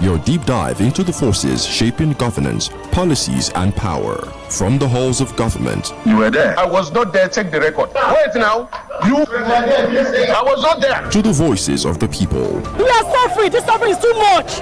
Your deep dive into the forces shaping governance, policies, and power. From the halls of government. You were there. I was not there. Check the record. Wait now. I was not there. To the voices of the people. We are suffering. This suffering is too much.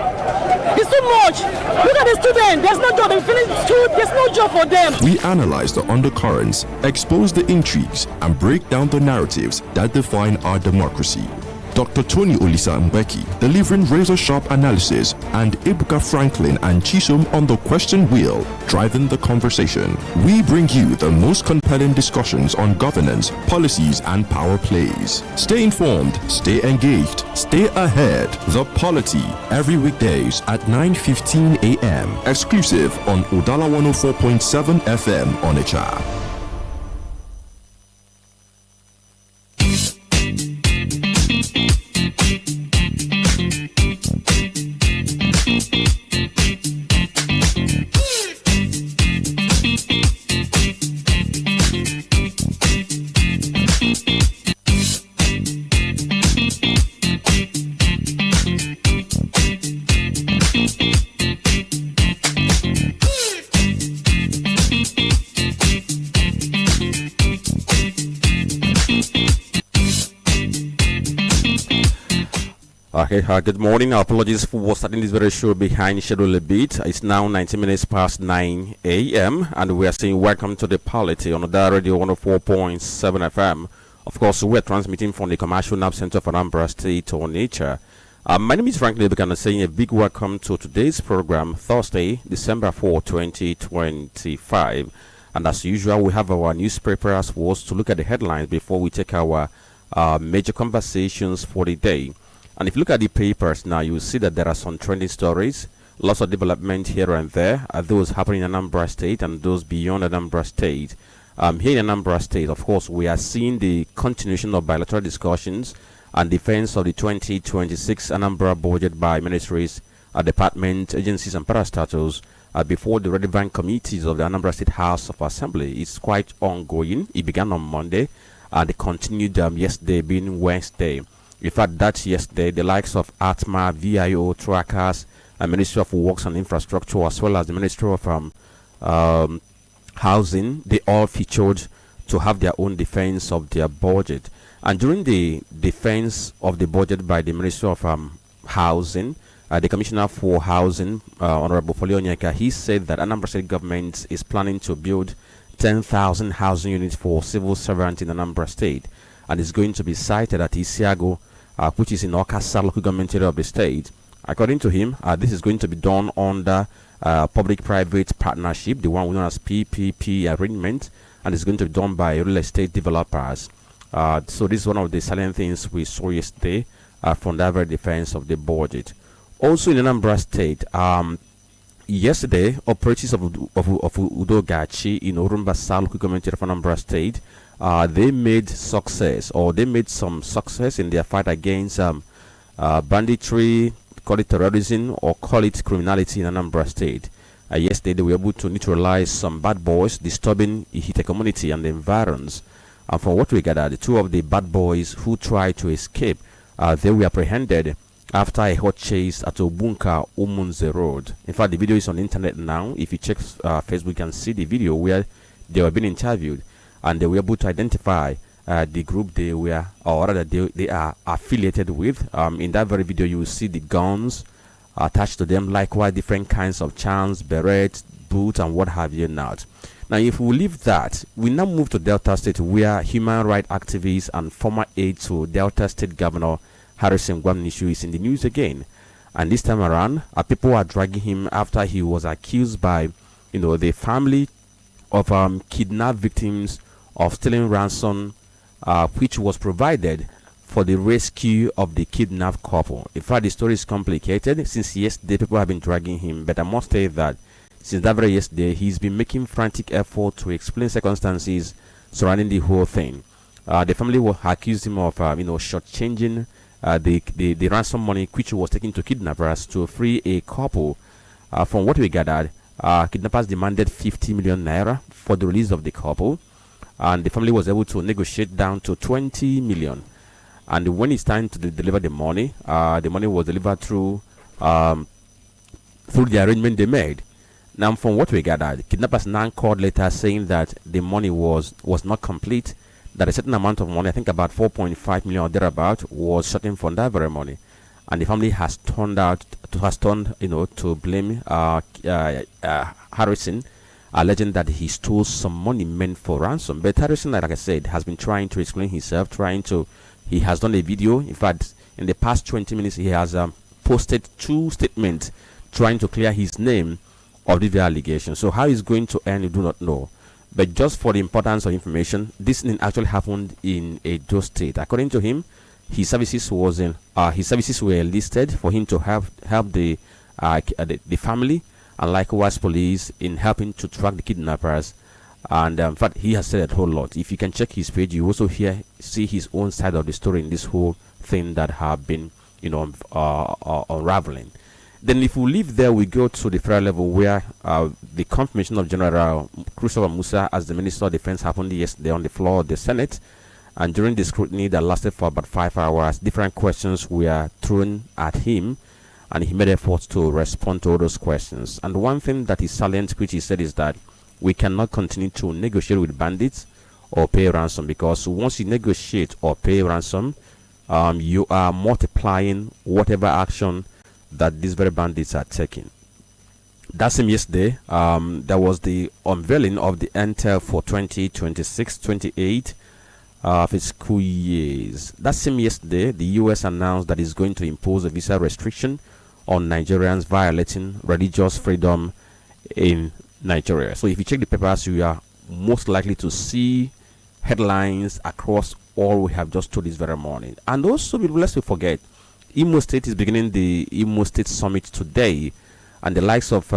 It's too much. Look at the students. There's no job. They finish school. There's no job for them. We analyze the undercurrents, expose the intrigues, and break down the narratives that define our democracy. Dr. Tony Olisa Mbeki delivering razor-sharp analysis, and Ibuka Franklin and Chisom on the question wheel, driving the conversation. We bring you the most compelling discussions on governance, policies, and power plays. Stay informed, stay engaged, stay ahead. The Polity, every weekdays at 9:15 a.m. Exclusive on Udala 104.7 FM Onitsha. Okay, good morning. Our apologies for starting this very show behind schedule a bit. It's now 19 minutes past 9 a.m. and we are saying welcome to the Polity on Udala Radio 104.7 FM. Of course, we're transmitting from the Commercial Nav Center of Anambra State, Onitsha. My name is Franklin Lebekan, saying a big welcome to today's program, Thursday, December 4, 2025. And as usual, we have our newspaper as well to look at the headlines before we take our major conversations for the day. And if you look at the papers now, you will see that there are some trending stories, lots of development here and there, those happening in Anambra State and those beyond Anambra State. Here in Anambra State, of course, we are seeing the continuation of bilateral discussions and defense of the 2026 Anambra budget by ministries, departments, agencies, and parastatals before the relevant committees of the Anambra State House of Assembly. It's quite ongoing. It began on Monday and it continued yesterday, being Wednesday. In fact, that yesterday, the likes of ATMA, VIO, Trackers, and Ministry of Works and Infrastructure, as well as the Ministry of Housing, they all featured to have their own defense of their budget. And during the defense of the budget by the Ministry of Housing, the Commissioner for Housing, Honorable Folio Onyeka, he said that Anambra State government is planning to build 10,000 housing units for civil servants in Anambra State, and is going to be sited at Isiago, which is in Okasa local government area of the state. According to him, this is going to be done under public-private partnership, the one we know as PPP arrangement, and it's going to be done by real estate developers. So this is one of the salient things we saw yesterday from the very defense of the budget. Also in Anambra State, yesterday, operatives of Udogachi in Orumba South local government area of Anambra State, they made some success in their fight against banditry, call it terrorism or call it criminality in Anambra State. Yesterday they were able to neutralize some bad boys disturbing the community and the environs. And from what we gathered, the two of the bad boys who tried to escape, they were apprehended after a hot chase at Obunka Umunze Road. In fact, the video is on the internet now. If you check Facebook, you can see the video where they were being interviewed. And they were able to identify the group they were, or rather they are affiliated with. In that very video, you will see the guns attached to them, likewise different kinds of charms, berets, boots, and what have you not. Now, if we leave that, we now move to Delta State, where human rights activist and former aide to Delta State Governor Harrison Gwamnishu is in the news again. And this time around, people are dragging him after he was accused by, the family of kidnapped victims of stealing ransom, which was provided for the rescue of the kidnapped couple. In fact, the story is complicated. Since yesterday, people have been dragging him, but I must say that since that very yesterday, he's been making frantic effort to explain circumstances surrounding the whole thing. The family will accuse him of, shortchanging the ransom money which was taken to kidnappers to free a couple. From what we gathered, kidnappers demanded 50 million naira for the release of the couple, and the family was able to negotiate down to 20 million. And when it's time to deliver the money was delivered through through the arrangement they made. Now, from what we gathered, kidnappers now called later saying that the money was not complete, that a certain amount of money, I think about 4.5 million or thereabout, was shut in from that very money. And the family has turned to blame Harrison, alleging that he stole some money meant for ransom. But Harrison, like I said, has been trying to explain himself, he has done a video. In fact, in the past 20 minutes, he has posted 2 statements trying to clear his name of the allegation. So how he's going to end, you do not know. But just for the importance of information, this thing actually happened in Edo State. According to him, his services were enlisted for him to help the family, and likewise police, in helping to track the kidnappers. And in fact, he has said a whole lot. If you can check his page, you also see his own side of the story in this whole thing that have been unraveling. Then if we leave there, we go to the federal level, where the confirmation of General Christopher Musa as the Minister of Defense happened yesterday on the floor of the Senate. And during the scrutiny that lasted for about 5 hours, different questions were thrown at him, and he made efforts to respond to all those questions. And one thing that is salient, which he said, is that we cannot continue to negotiate with bandits or pay ransom, because once you negotiate or pay ransom, you are multiplying whatever action that these very bandits are taking. That same yesterday, there was the unveiling of the intel for 2026-28 of its school years. That same yesterday, the US announced that it's going to impose a visa restriction on Nigerians violating religious freedom in Nigeria. So if you check the papers, you are most likely to see headlines across all we have just told this very morning. And also, lest we forget, Imo State is beginning the Imo State Summit today, and the likes of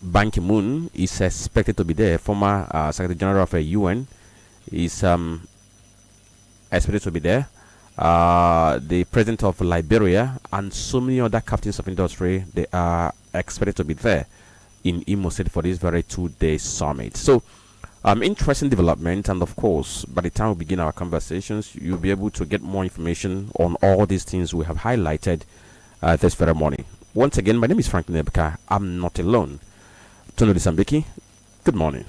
Ban Ki-moon is expected to be there. Former Secretary General of the UN is expected to be there. The President of Liberia and so many other captains of industry, they are expected to be there in Imo State for this very 2-day summit. So interesting development, and of course, by the time we begin our conversations, you'll be able to get more information on all these things we have highlighted this very morning. Once again, my name is Franklin Ebuka. I'm not alone. Tony Olisambeki, good morning.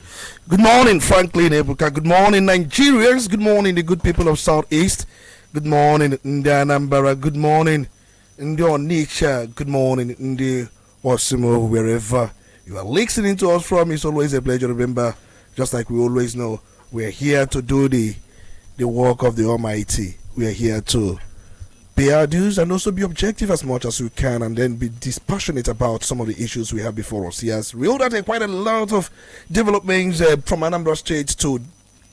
Good morning, Franklin Ebuka. Good morning, Nigerians. Good morning, the good people of Southeast. Good morning, India Anambra. Good morning, India Onitsha. Good morning, India Osimo, wherever you are listening to us from. It's always a pleasure. Remember, just like we always know, we're here to do the work of the Almighty. We're here to pay our dues and also be objective as much as we can, and then be dispassionate about some of the issues we have before us. Yes, we hold out quite a lot of developments from Anambra State to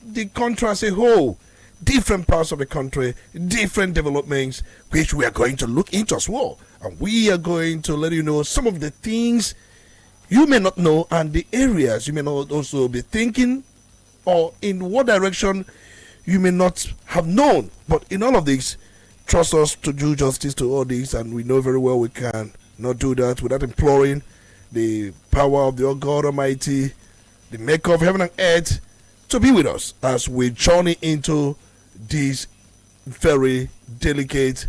the country as a whole. Different parts of the country, different developments, which we are going to look into as well. And we are going to let you know some of the things you may not know, and the areas you may not also be thinking, or in what direction you may not have known. But in all of this, trust us to do justice to all this, and we know very well we can not do that without imploring the power of the God Almighty, the maker of heaven and earth, to be with us as we journey into this very delicate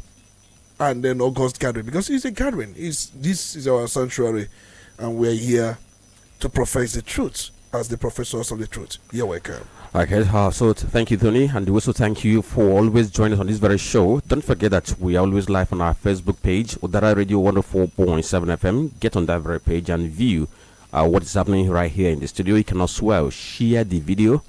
and then August gathering, because it's a gathering. This is our sanctuary, and we're here to profess the truth as the professors of the truth. You're welcome. Okay, so thank you, Tony, and we also thank you for always joining us on this very show. Don't forget that we are always live on our Facebook page, Udala Radio 104.7 FM. Get on that very page and view what is happening right here in the studio. You can as well share the video,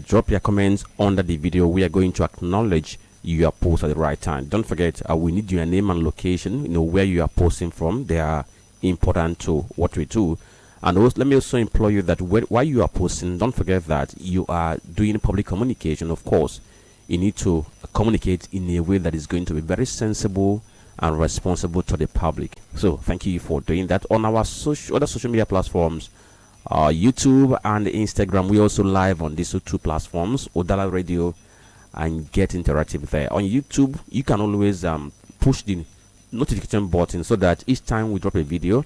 drop your comments under the video. We are going to acknowledge your post at the right time. Don't forget, we need your name and location, where you are posting from. They are important to what we do. And also, let me also implore you that while you are posting, don't forget that you are doing public communication. Of course, you need to communicate in a way that is going to be very sensible and responsible to the public. So thank you for doing that. On our other social media platforms, YouTube and Instagram, we also live on these two platforms, Udala Radio, and get interactive there. On YouTube, you can always push the notification button so that each time we drop a video,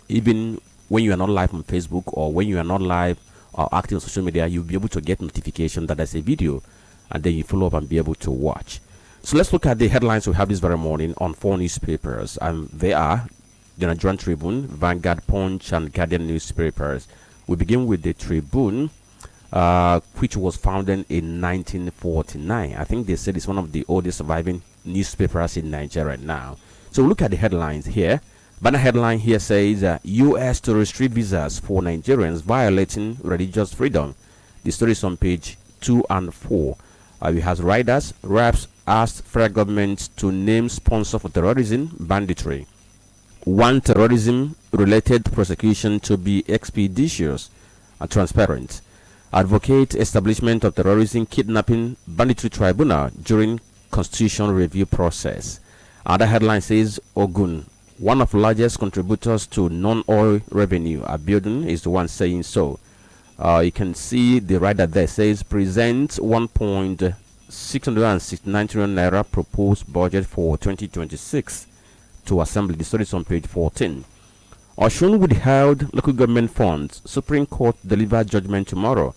even when you are not live on Facebook or when you are not live or active on social media, you'll be able to get notification that there's a video, and then you follow up and be able to watch. So let's look at the headlines we have this very morning on 4 newspapers, and they are: the Nigerian Tribune, Vanguard, Punch, and Guardian newspapers. We begin with the Tribune, which was founded in 1949. I think they said it's one of the oldest surviving newspapers in Nigeria now. So look at the headlines here. Banner headline here says, U.S. to restrict visas for Nigerians violating religious freedom. The story is on page 2 and 4. We have riders, reps asked federal government to name sponsor for terrorism, banditry. One terrorism-related prosecution to be expeditious and transparent. Advocate establishment of terrorism, kidnapping, banditry tribunal during constitutional review process. Other headline says, Ogun, one of the largest contributors to non-oil revenue. Abiodun is the one saying so. You can see the rider there says, present 1.669 trillion naira proposed budget for 2026 to assembly. The story is on page 14. Oshun withheld local government funds. Supreme Court deliver judgment tomorrow.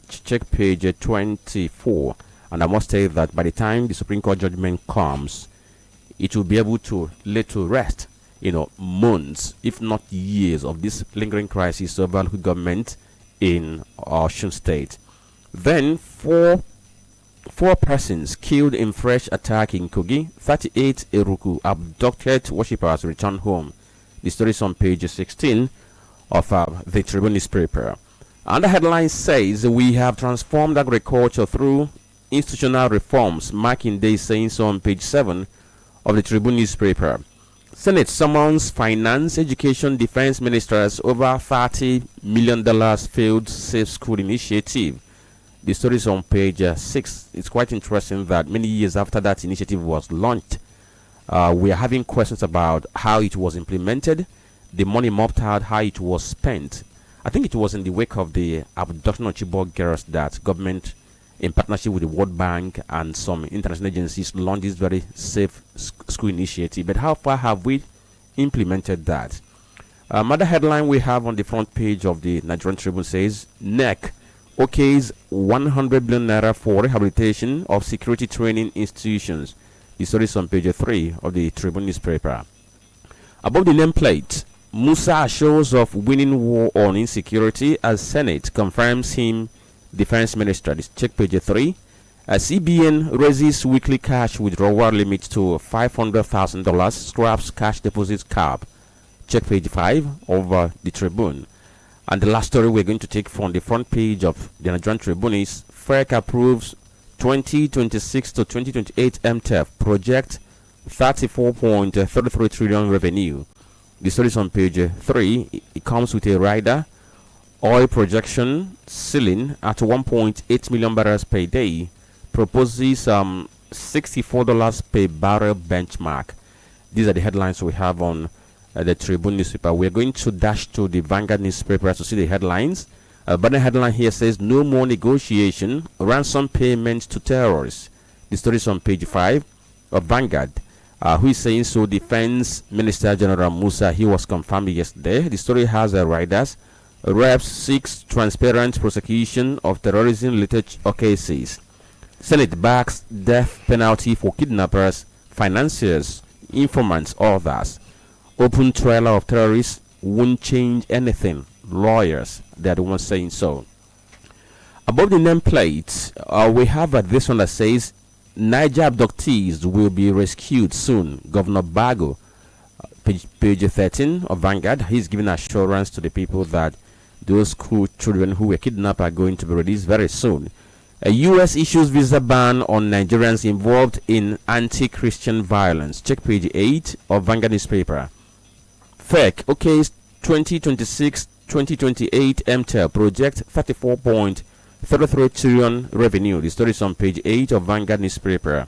Check page 24. And I must say that by the time the Supreme Court judgment comes, it will be able to lay to rest, months, if not years, of this lingering crisis over local government in Osun State. Then four persons killed in fresh attack in Kogi. 38 Eruku abducted worshippers returned home. The story is on page 16 of the Tribune newspaper. And the headline says, we have transformed agriculture through institutional reforms. Marking Day saying so on page 7 of the Tribune newspaper. Senate summons finance, education, defense ministers over $30 million failed safe school initiative. The story is on page 6. It's quite interesting that many years after that initiative was launched, we are having questions about how it was implemented, the money mopped out, how it was spent. I think it was in the wake of the abduction of Chibok girls that government, in partnership with the World Bank and some international agencies, launched this very safe school initiative. But how far have we implemented that? Another headline we have on the front page of the Nigerian Tribune says, NEC okays 100 billion naira for rehabilitation of security training institutions. The story is on page 3 of the Tribune newspaper. Above the nameplate, Musa assures of winning war on insecurity as Senate confirms him Defense Minister. This check page 3. CBN raises weekly cash withdrawal limit to $500,000, scraps cash deposits cap. Check page 5 of the Tribune. And the last story we're going to take from the front page of the Nigerian Tribune is FERC approves 2026 to 2028 MTF project 34.33 trillion revenue. The story is on page 3. It comes with a rider. Oil projection ceiling at 1.8 million barrels per day, proposes $64 per barrel benchmark. These are the headlines we have on the Tribune newspaper. We're going to dash to the Vanguard newspaper to see the headlines. But the headline here says, no more negotiation, ransom payments to terrorists. The story is on page 5 of Vanguard. Who is saying so? Defense Minister General Musa, he was confirmed yesterday. The story has riders. Reps seeks transparent prosecution of terrorism-related cases. Senate backs death penalty for kidnappers, financiers, informants, others. Open trial of terrorists won't change anything. Lawyers, they are the ones saying so. Above the nameplate, we have this one that says, Niger abductees will be rescued soon. Governor Bago, page 13 of Vanguard, he's giving assurance to the people that those school children who were kidnapped are going to be released very soon. A U.S. issues visa ban on Nigerians involved in anti-Christian violence. Check page 8 of Vanguard newspaper. FEC okays 2026-2028 MTEL project 34.33 trillion revenue. The story is on page 8 of Vanguard newspaper.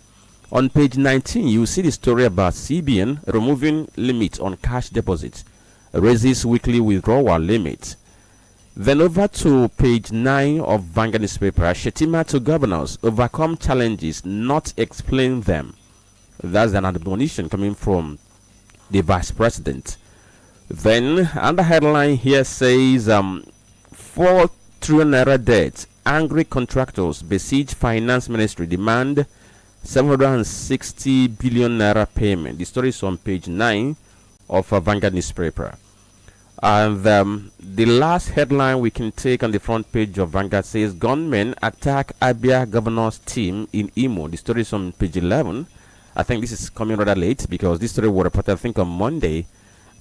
On page 19, you see the story about CBN removing limit on cash deposits, raises weekly withdrawal limit. Then over to page 9 of Vanguard newspaper. Shetima to governors, overcome challenges, not explain them. That's an admonition coming from the vice president. Then, and the headline here says, 4 trillion naira debt. Angry contractors besiege finance ministry, demand 760 billion naira payment. The story is on page 9 of Vanguard newspaper. And the last headline we can take on the front page of Vanguard says, gunmen attack Abia governor's team in Imo. The story is on page 11. I think this is coming rather late because this story was reported, I think, on Monday,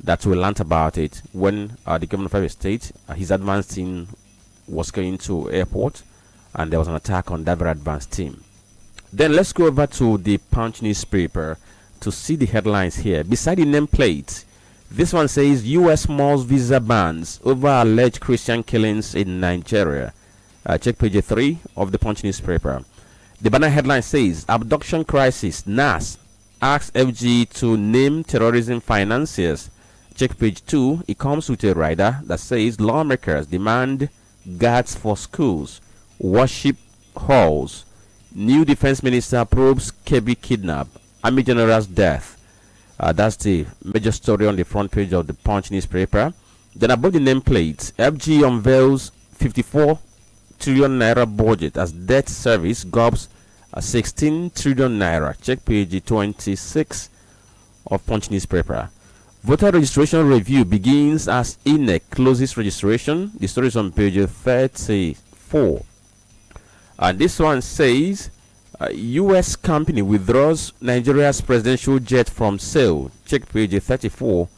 that we learned about it when the governor of Abia State, his advanced team was going to airport, and there was an attack on that very advanced team. Then let's go over to the Punch newspaper to see the headlines here. Beside the nameplate, this one says U.S. malls visa bans over alleged Christian killings in Nigeria. Check page 3 of the Punch newspaper. The banner headline says abduction crisis. NAS asks FG to name terrorism financiers. Check page 2. It comes with a rider that says lawmakers demand guards for schools, worship halls. New defense minister probes Kebbi kidnap, Army general's death. That's the major story on the front page of the Punch newspaper. Then above the nameplate, FG unveils 54 trillion naira budget as debt service gobs 16 trillion naira. Check page 26 of Punch newspaper. Voter registration review begins as INEC closes registration. The story is on page 34. And this one says U.S. company withdraws Nigeria's presidential jet from sale. Check page 34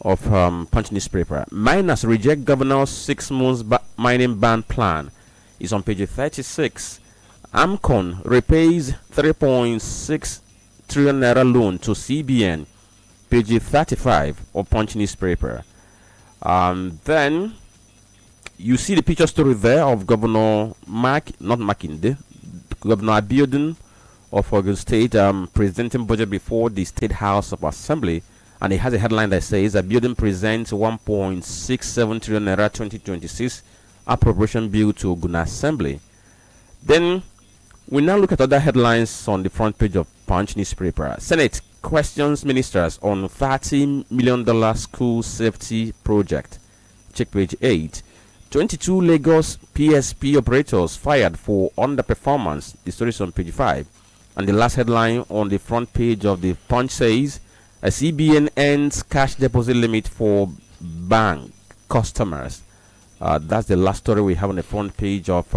of Punch newspaper. Miners reject governor's 6 months mining ban plan. It's on page 36. AMCON repays 3.6 trillion naira loan to CBN. Page 35 of Punch newspaper. Then you see the picture story there of Governor Governor Abiodun of Ogun State presenting budget before the State House of Assembly, and it has a headline that says Abiodun presents 1.67 trillion naira 2026 appropriation bill to Ogun Assembly. Then we now look at other headlines on the front page of Punch newspaper. Senate questions ministers on $30 million school safety project. Check page 8. 22 Lagos PSP operators fired for underperformance. The story is on page 5. And the last headline on the front page of the Punch says a CBN ends cash deposit limit for bank customers. That's the last story we have on the front page of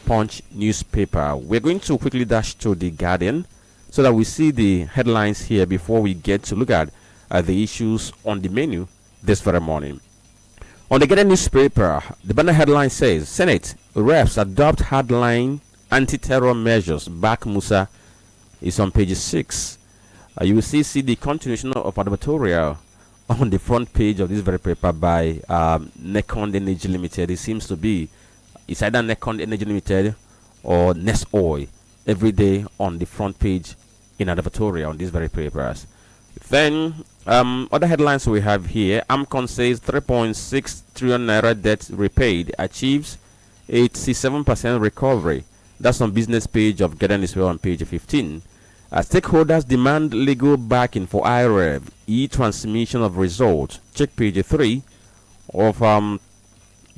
Punch newspaper. We're going to quickly dash to the Guardian so that we see the headlines here before we get to look at the issues on the menu this very morning. On the Guardian newspaper, the banner headline says Senate reps adopt hardline anti-terror measures. Back Musa is on page 6. You will see the continuation of editorial on the front page of this very paper by Nekon Energy Limited. It seems to be it's either Nekon Energy Limited or Nest Oil every day on the front page in editorial on these very papers. Then other headlines we have here. AMCON says 3.6 trillion naira debt repaid achieves 87% recovery. That's on business page of Guardian as well on page 15. Stakeholders demand legal backing for IREV e-transmission of results. Check page 3 of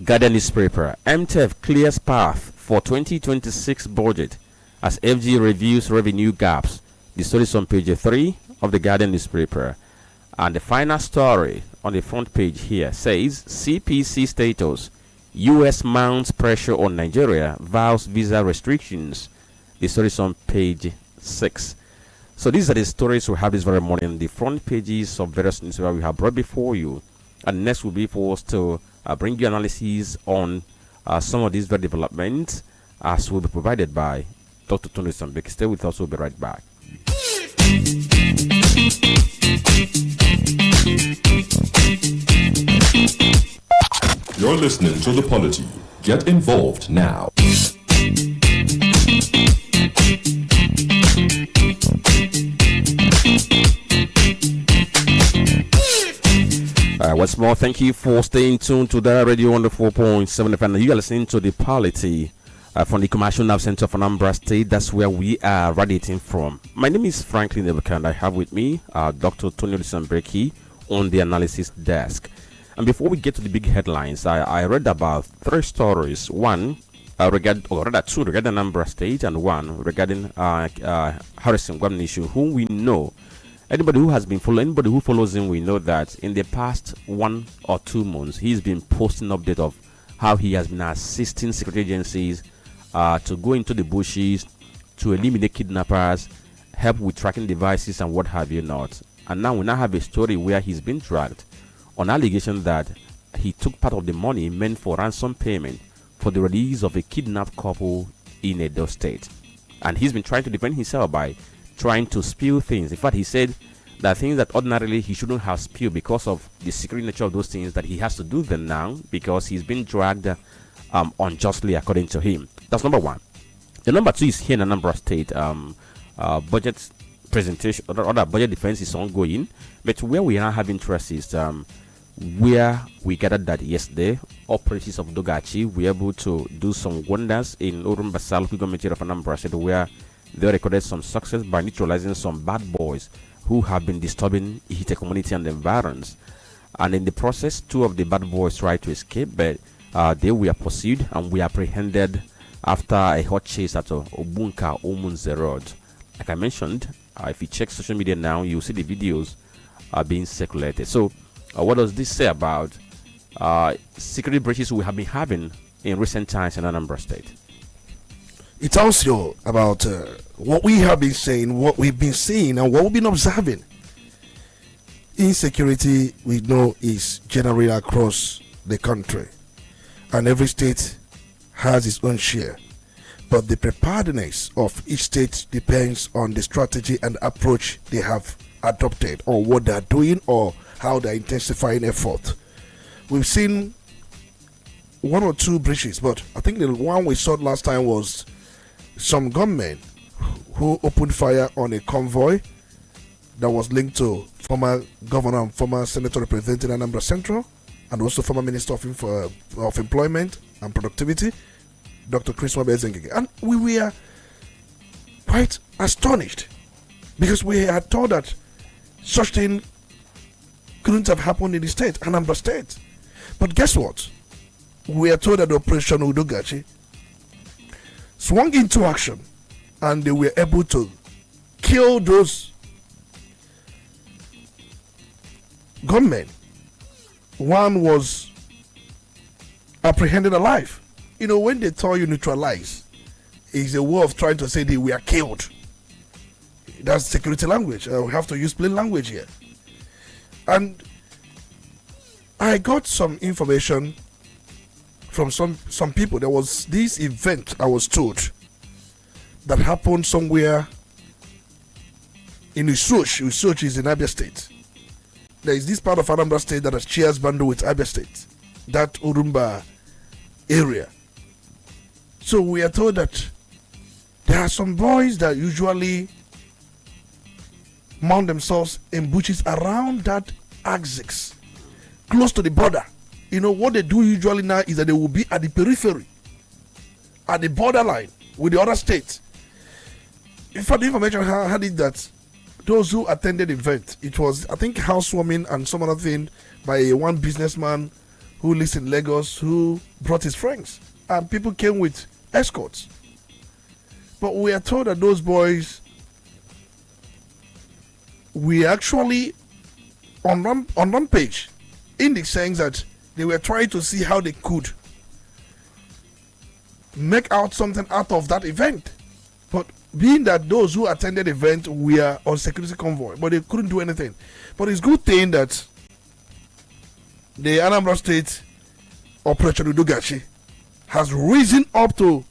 Guardian newspaper. MTF clears path for 2026 budget as FG reviews revenue gaps. The story is on page 3 of the Guardian newspaper. And the final story on the front page here says CPC status. U.S. mounts pressure on Nigeria, vows visa restrictions. The story is on page 6. So these are the stories we have this very morning. The front pages of various newspapers we have brought before you. And next will be for us to bring you analysis on some of these very developments as will be provided by Dr. Tony Sambeki. Stay with us, we'll be right back. You're listening to The Polity. Get involved now. Once more, thank you for staying tuned to the radio on the 4.7 FM. You are listening to The Polity from the Commercial Nerve Center of Anambra State. That's where we are radiating from. My name is Franklin Ebuka, and I have with me Dr. Tony Sambeki on the analysis desk. And before we get to the big headlines, I read about 3 stories. One regarding 2 regarding Anambra State, and one regarding Harrison Gwamnishu, whom we know Anybody who has been following, anybody who follows him, we know that in the past 1 or 2 months, he's been posting update of how he has been assisting security agencies to go into the bushes, to eliminate kidnappers, help with tracking devices and what have you not. And now we now have a story where he's been dragged on allegation that he took part of the money meant for ransom payment for the release of a kidnapped couple in Edo State. And he's been trying to defend himself by trying to spill things. In fact, he said that things that ordinarily he shouldn't have spilled because of the secret nature of those things, that he has to do them now because he's been dragged unjustly, according to him. That's number one. The number two is here in Anambra State. Budget presentation, or other budget defense is ongoing, but where we are having interest is where we gathered that yesterday, operations of Dogachi were able to do some wonders in Urumbasa local government area of Anambra State, where they recorded some success by neutralizing some bad boys who have been disturbing the community and the environs. And in the process, 2 of the bad boys tried to escape, but they were pursued and we apprehended after a hot chase at Obunka Omunze Road. Like I mentioned, if you check social media now, you'll see the videos are being circulated. So what does this say about security breaches we have been having in recent times in Anambra State? It tells you about what we have been saying, what we've been seeing, and what we've been observing. Insecurity, we know, is generally across the country, and every state has its own share. But the preparedness of each state depends on the strategy and approach they have adopted, or what they're doing, or how they're intensifying effort. We've seen 1 or 2 breaches, but I think the one we saw last time was some gunmen who opened fire on a convoy that was linked to former governor and former senator representing Anambra Central, and also former minister of employment and productivity, Dr. Chris Wabezengege. And we were quite astonished because we had thought that such thing couldn't have happened in the state, Anambra State. But guess what? We are told that Operation Udogachi swung into action and they were able to kill those gunmen. One was apprehended alive. You know, when they tell you neutralize, it's a way of trying to say they were killed. That's security language. We have to use plain language here. And I got some information from some people. There was this event, I was told, that happened somewhere in Usoch. Usoch is in Abia State. There is this part of Anambra State that has shares bundle with Abia State, that Urumba area. So we are told that there are some boys that usually mount themselves in bushes around that axis, close to the border. You know, what they do usually now is that they will be at the periphery, at the borderline with the other states. In fact, the information I had it that those who attended the event, it was, I think, housewarming and some other thing by one businessman who lives in Lagos, who brought his friends. And people came with escorts. But we are told that those boys were actually on rampage, in the sense that they were trying to see how they could make out something out of that event. But being that those who attended the event were on security convoy, but they couldn't do anything. But it's a good thing that the Anambra State Operation Udogachi has risen up to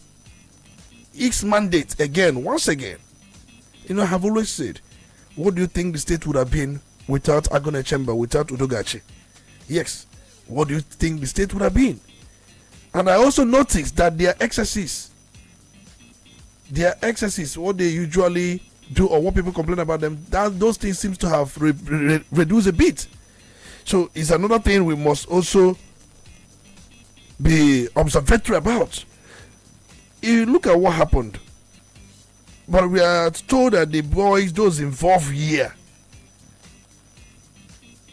its mandate again, once again. You know, I have always said, what do you think the state would have been without Agone Chamber, without Udogachi? Yes. What do you think the state would have been? And I also noticed that their excesses, what they usually do, or what people complain about them, that those things seems to have reduced a bit. So it's another thing we must also be observatory about. You look at what happened, but we are told that the boys, those involved here,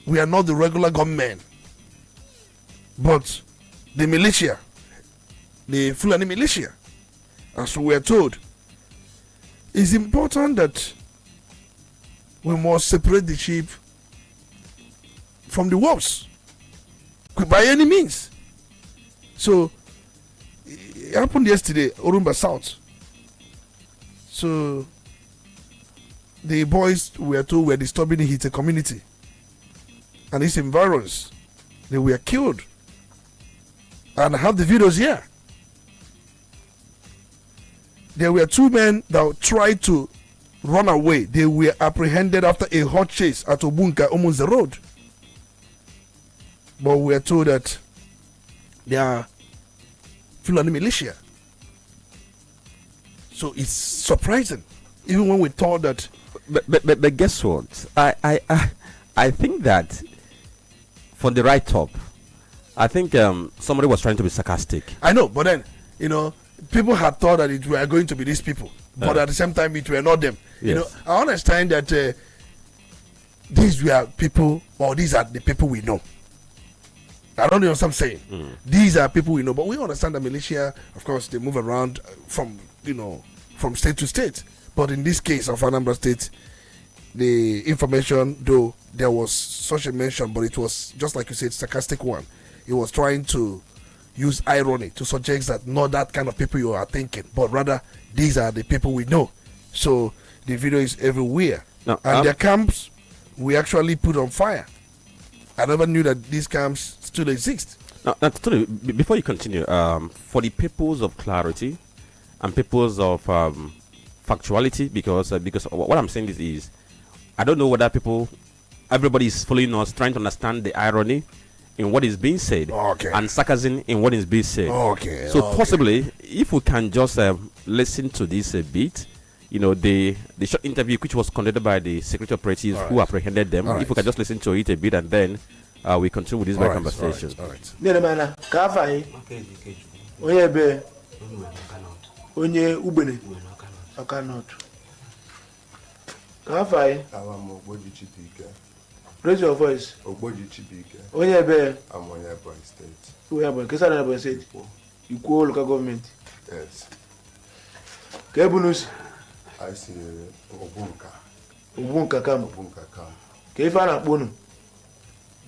we are not the regular gunmen, but the militia, the Fulani militia. And so we are told it's important that we must separate the sheep from the wolves by any means. So it happened yesterday, Orumba South. So the boys were told were disturbing the Hite community and its environs. They were killed. And I have the videos here. There were 2 men that tried to run away. They were apprehended after a hot chase at Obunka, almost the road. But we are told that they are Fulani militia. So it's surprising, even when we thought that. But guess what? I think that for the right top, I think somebody was trying to be sarcastic. I know, but then people had thought that it were going to be these people, but at the same time it were not them. Yes. I understand that these were people, or these are the people we know. I don't know what I'm saying. These are people we know, but we understand that militia, of course, they move around from state to state. But in this case of Anambra State, the information, though there was such a mention, but it was just like you said, sarcastic one. It was trying to use irony to suggest that not that kind of people you are thinking, but rather these are the people we know. So the video is everywhere, and their camps we actually put on fire. I never knew that these camps still exist. Now, Tony, before you continue, for the purpose of clarity and purpose of factuality, because what I'm saying is I don't know whether everybody is following us, trying to understand the irony in what is being said, and sarcasm in what is being said. Possibly, if we can just listen to this a bit, the short interview which was conducted by the security operatives who apprehended them. If we can just listen to it a bit, and then we continue with this very conversation. Onye ugbene Okanot. Kafai. Raise your voice. Onye ebe. I'm on Ebonyi State. Who Ebonyi? Kesa na Ebonyi State. Equal local government. Yes. Kebunus. I see Obunka. Obunka kam. Obunka kam. Kefa na kponu.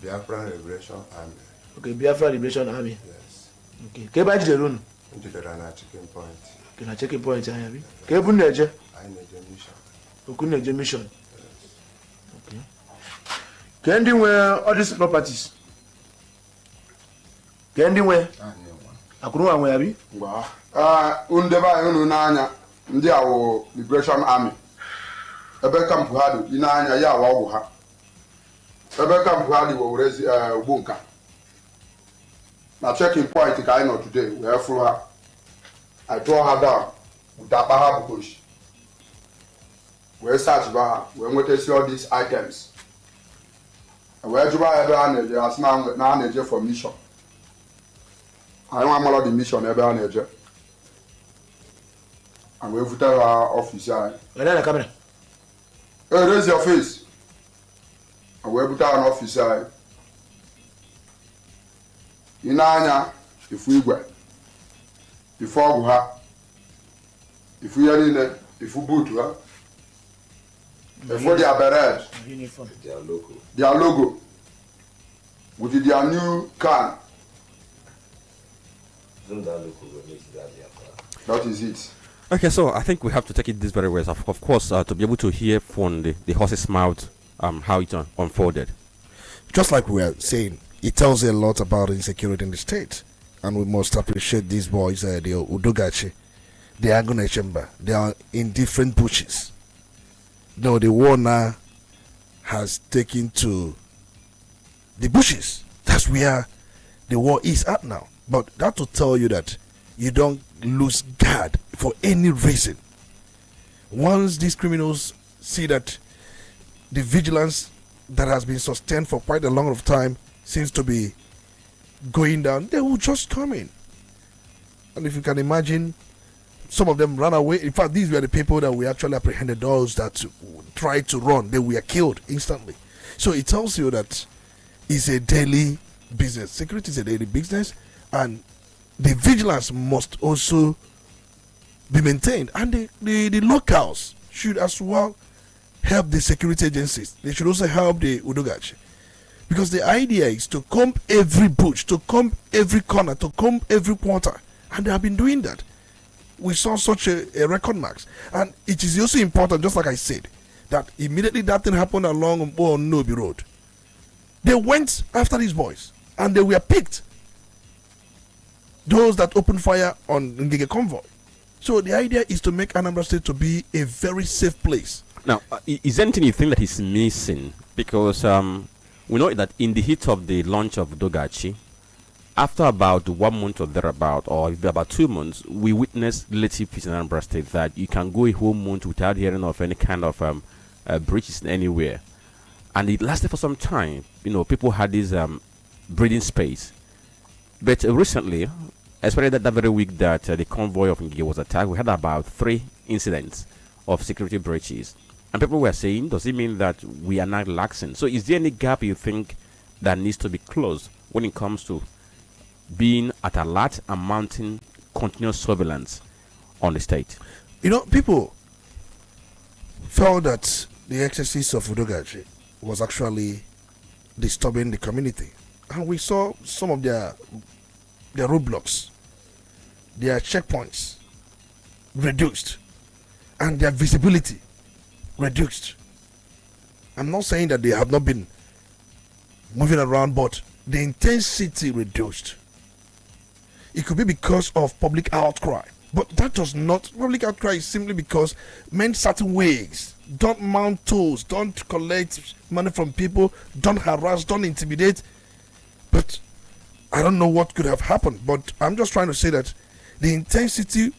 Biafra Liberation Army. Okay, Biafra Liberation Army. Yes. Okay. Keba jiderun. Njidera na Chicken Point. Can I check a point? I have. Kebun neje. I need a mission. Okuneje mission. Yes. Okay. Kendi where all these properties. Kendi where? Akuru anwe abi? Ba. Undeba unu n'anya ndị awo Liberation Army. Ebe kampu ha dị n'anya ya awa ọgwụ ha. Ebe kampu ha dị Owerezi Ogbunka. Na checking point ka anyị nọ today wee furu ha. I tore her down with that Baha bush. We search Baha, we went to see all these items. And where you buy every energy as now energy for mission. I don't want the mission every energy. And we put our office. Where the camera? Hey, raise your face. And we put our office. In Anya, if we were. Before we have, if we are in it, if we boot, before they are beret, Uniform. their logo, with their new can. That is it. Okay, so I think we have to take it this very way. Of course, to be able to hear from the horse's mouth how it unfolded. Just like we were saying, it tells you a lot about insecurity in the state. And we must appreciate these boys, the Udogachi, the Agone Chamber. They are in different bushes. No, the war now has taken to the bushes. That's where the war is at now. But that to tell you that you don't lose guard for any reason. Once these criminals see that the vigilance that has been sustained for quite a long of time seems to be going down, they will just come in. And if you can imagine, some of them ran away. In fact, these were the people that we actually apprehended, those that tried to run. They were killed instantly. So it tells you that it's a daily business. Security is a daily business, and the vigilance must also be maintained. And the locals should as well help the security agencies. They should also help the Udogachi. Because the idea is to comb every bush, to comb every corner, to comb every quarter. And they have been doing that. We saw such a record marks. And it is also important, just like I said, that immediately that thing happened along Nobi Road. They went after these boys and they were picked. Those that opened fire on Ngige convoy. So the idea is to make Anambra State to be a very safe place. Now, is there anything you think that is missing? Because we know that in the heat of the launch of Dogachi, after about 1 month or thereabout, or about 2 months, we witnessed relative peace in Anambra State, that you can go a whole month without hearing of any kind of breaches anywhere. And it lasted for some time. You know, people had this breathing space. But recently, especially that very week that the convoy of Ngige was attacked, we had about 3 incidents of security breaches. And people were saying, does it mean that we are not relaxing? So is there any gap you think that needs to be closed when it comes to being at alert and mounting continuous surveillance on the state? You know, people felt that the excesses of Udogachi was actually disturbing the community. And we saw some of their roadblocks, their checkpoints reduced, and their visibility reduced. I'm not saying that they have not been moving around, but the intensity reduced. It could be because of public outcry, but that does not. Public outcry is simply because men certain ways. Don't mount tolls, don't collect money from people, don't harass, don't intimidate. But I don't know what could have happened, but I'm just trying to say that the intensity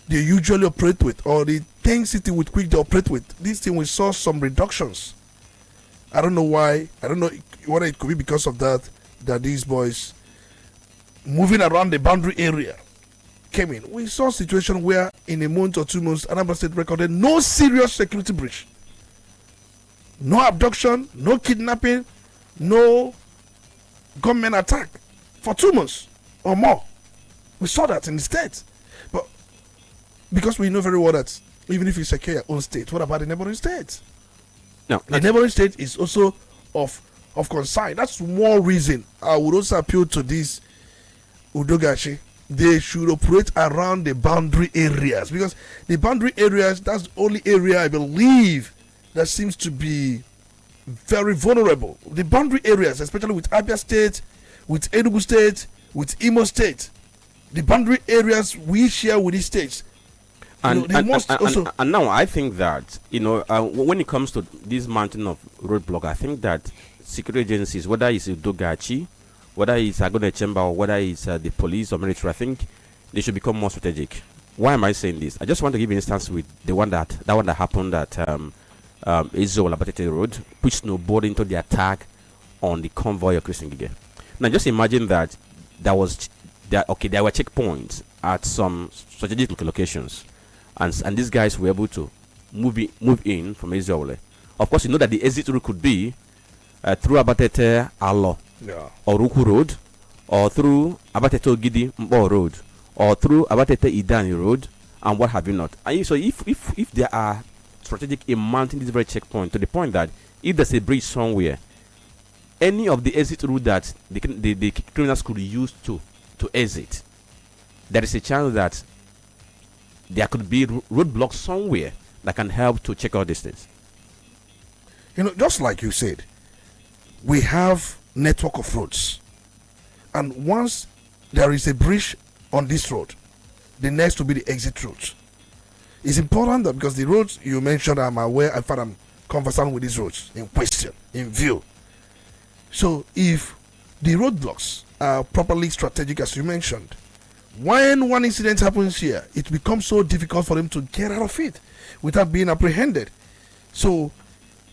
they usually operate with, or the intensity with which they operate with, this thing we saw some reductions. I don't know why. I don't know whether it could be because of that these boys moving around the boundary area came in. We saw a situation where in a month or 2 months, Anambra State recorded no serious security breach, no abduction, no kidnapping, no gunmen attack for 2 months or more. We saw that in the state. But because we know very well that even if you secure your own state, what about the neighboring states? No, the neighboring state is also of concern. That's more reason I would also appeal to this Udogachi. They should operate around the boundary areas, because the boundary areas, that's the only area I believe that seems to be very vulnerable. The boundary areas, especially with Abia State, with Enugu State, with Imo State, the boundary areas we share with these states. And now I think that, when it comes to this mountain of roadblock, I think that security agencies, whether it's Dogachi, whether it's Agone Chamber, or whether it's the police or military, I think they should become more strategic. Why am I saying this? I just want to give an instance with that one that happened at Izo Labatete Road, which snowballed into the attack on the convoy of Christian Gige. Now just imagine that there were checkpoints at some strategic locations, and these guys were able to move in from Izo. Of course, you know that the exit route could be through Abatete Alo, or Ruku Road, or through Abatete Ogidi Mbo Road, or through Abatete Idani Road, and what have you not. And so if there are strategic in mounting this very checkpoint to the point that if there's a bridge somewhere, any of the exit route that the criminals could use to exit, there is a chance that there could be roadblocks somewhere that can help to check out these things. Just like you said, we have network of roads, and once there is a bridge on this road, the next will be the exit route. It's important that, because the roads you mentioned, I'm aware, in fact I'm conversant with these roads in question, in view. So if the roadblocks are properly strategic, as you mentioned, when one incident happens here, it becomes so difficult for them to get out of it without being apprehended. So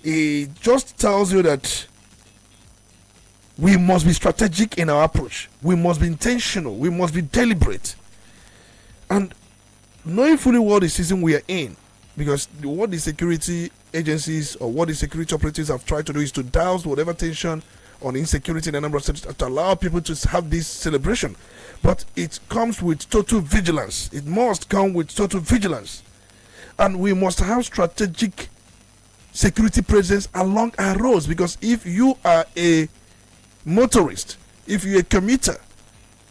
it just tells you that we must be strategic in our approach. We must be intentional. We must be deliberate. And knowing fully what the season we are in, because what the security agencies or what the security operatives have tried to do is to douse whatever tension on insecurity in a number of states to allow people to have this celebration. But it comes with total vigilance. It must come with total vigilance. And we must have strategic security presence along our roads, because if you are a motorist, if you're a commuter,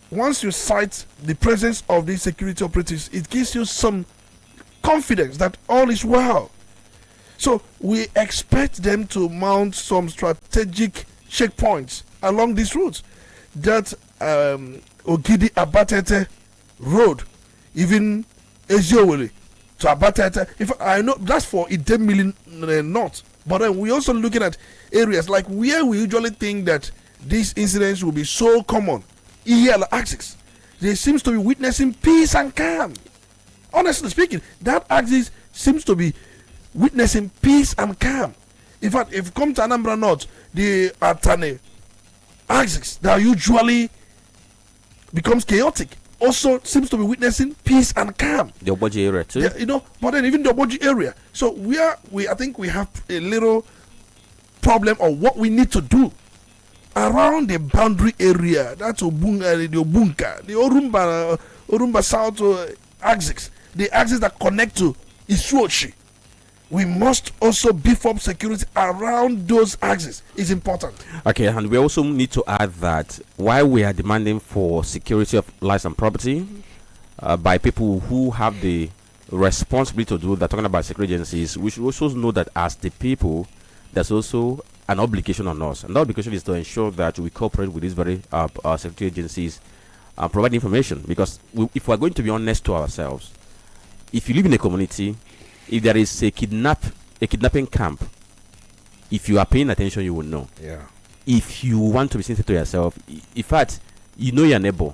once you sight the presence of these security operatives, it gives you some confidence that all is well. So we expect them to mount some strategic checkpoints along these routes. That Ogidi Abatete road, even Eziowele to Abatete. If I know that's for 10 million north, but then we're also looking at areas like where we usually think that these incidents will be so common. EL axis, they seems to be witnessing peace and calm. Honestly speaking, that axis seems to be witnessing peace and calm. In fact, if you come to Anambra North, the Atane axis that usually becomes chaotic also seems to be witnessing peace and calm. The Oboji area too. Yeah, but then even the Oboji area. So I think we have a little problem of what we need to do around the boundary area. That's the Obunka, the Orumba South axis, the axis that connect to Isuochi. We must also beef up security around those axes. It's important. Okay, and we also need to add that while we are demanding for security of lives and property by people who have the responsibility to do that, talking about security agencies, we should also know that as the people, there's also an obligation on us, and the obligation is to ensure that we cooperate with these very security agencies and provide information. Because if we're going to be honest to ourselves, if you live in a community, if there is a kidnapping camp, if you are paying attention, you will know. Yeah. If you want to be sensitive to yourself, in fact, you know your neighbor,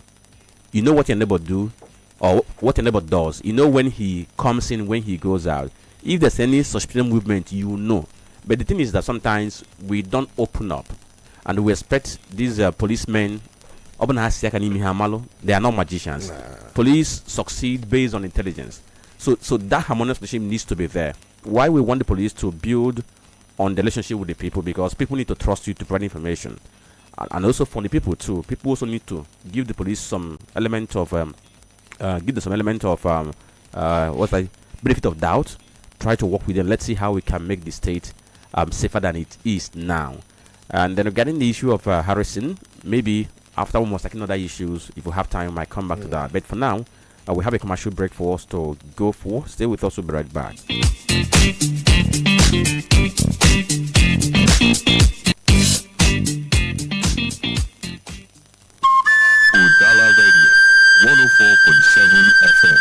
you know what your neighbor do or what your neighbor does. You know when he comes in, when he goes out. If there's any suspicious movement, you know. But the thing is that sometimes we don't open up, and we expect these policemen. They are not magicians. Nah. Police succeed based on intelligence. So that harmonious relationship needs to be there. Why we want the police to build on the relationship with the people, because people need to trust you to provide information, and also for the people too. People also need to give the police some element of benefit of doubt. Try to work with them. Let's see how we can make the state safer than it is now. And then regarding the issue of harassing, maybe after we must take other issues, if we have time, we might come back to that. But for now, we have a commercial break for us to go for. Stay with us, we'll be right back. Udala Radio, 104.7 FM.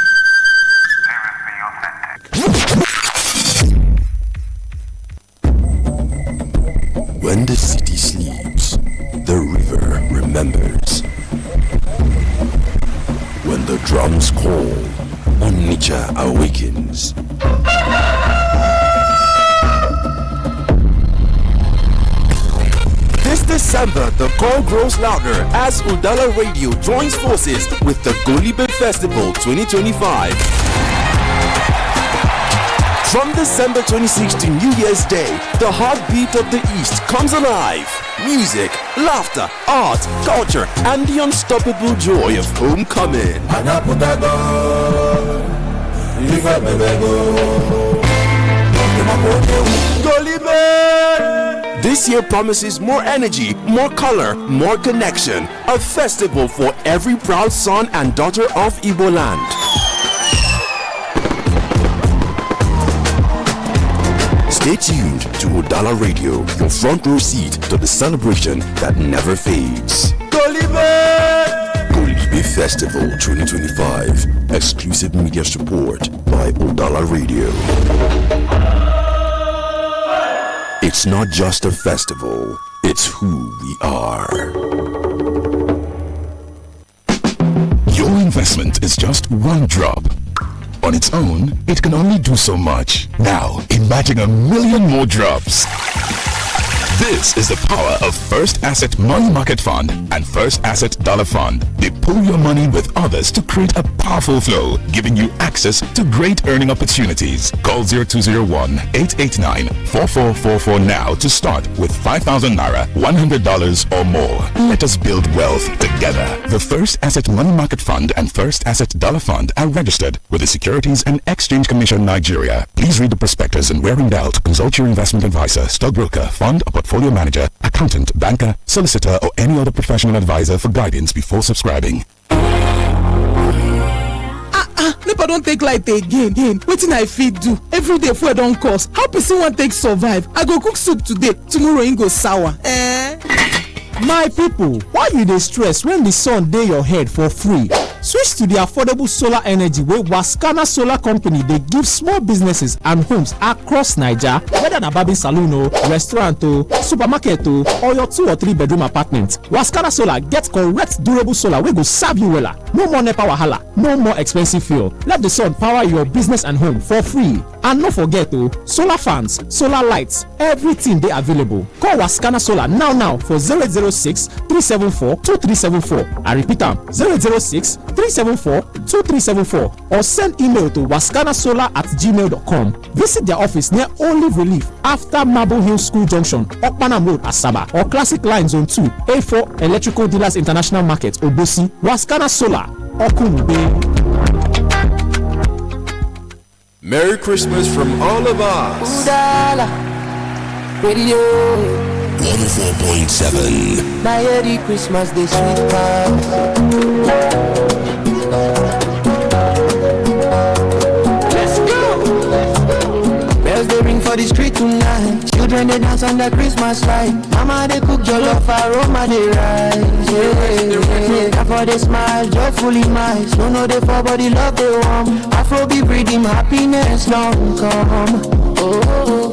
When the city sleeps, the river remembers. When the drums call, Onitsha awakens. This December, the call grows louder as Udala Radio joins forces with the Golibe Festival 2025. From December 26th to New Year's Day, the heartbeat of the East comes alive. Music, laughter, art, culture, and the unstoppable joy of homecoming. This year promises more energy, more color, more connection. A festival for every proud son and daughter of Igbo land. Stay tuned to Udala Radio, your front row seat to the celebration that never fades. Golibe Festival 2025. Exclusive media support by Udala Radio. It's not just a festival, it's who we are. Your investment is just one drop. On its own, it can only do so much. Now, imagine a million more drops. This is the power of First Asset Money Market Fund and First Asset Dollar Fund. They pool your money with others to create a powerful flow, giving you access to great earning opportunities. Call 0201-889-4444 now to start with 5,000 Naira, $100 or more. Let us build wealth together. The First Asset Money Market Fund and First Asset Dollar Fund are registered with the Securities and Exchange Commission Nigeria. Please read the prospectus and where in doubt, consult your investment advisor, stockbroker, fund or portfolio manager, accountant, banker, solicitor or any other professional advisor for guidance before subscribing. Nepa don't take light again. Wetin I fit do? Every day fuel don cost. How person wan take survive? I go cook soup today, tomorrow e go sour. My people, why you dey stress when the sun dey your head for free? Switch to the affordable solar energy wey Wascana Solar Company dey give small businesses and homes across Naija, whether na barbing salon o, restaurant o, supermarket o, or your 2 or 3 bedroom apartment. Wascana Solar get correct durable solar wey go serve you wella. No more NEPA wahala, no more expensive fuel. Let the sun power your business and home for free. And no forget o, solar fans, solar lights, everything dey available. Call Wascana Solar now for 006-374-2374. I repeat am, 006-374-2374 or send email to wascanasolar@gmail.com. Visit their office near Olive Relief after Marble Hill School Junction, Okpanam Road, Asaba, or Classic Line Zone 2, A4 Electrical Dealers International Market, Obosi. Wascana Solar, Okunube. Merry Christmas from all of us. Udala, radio 104.7. Merry Christmas, this sweet past. Let's go. Bells they ring for the street tonight. Children they dance under Christmas light. Mama they cook jollof, aroma they rise. Yeah. For they smile, joyfully mice. No know they for body love they warm. Afro be breathing happiness long come. Oh.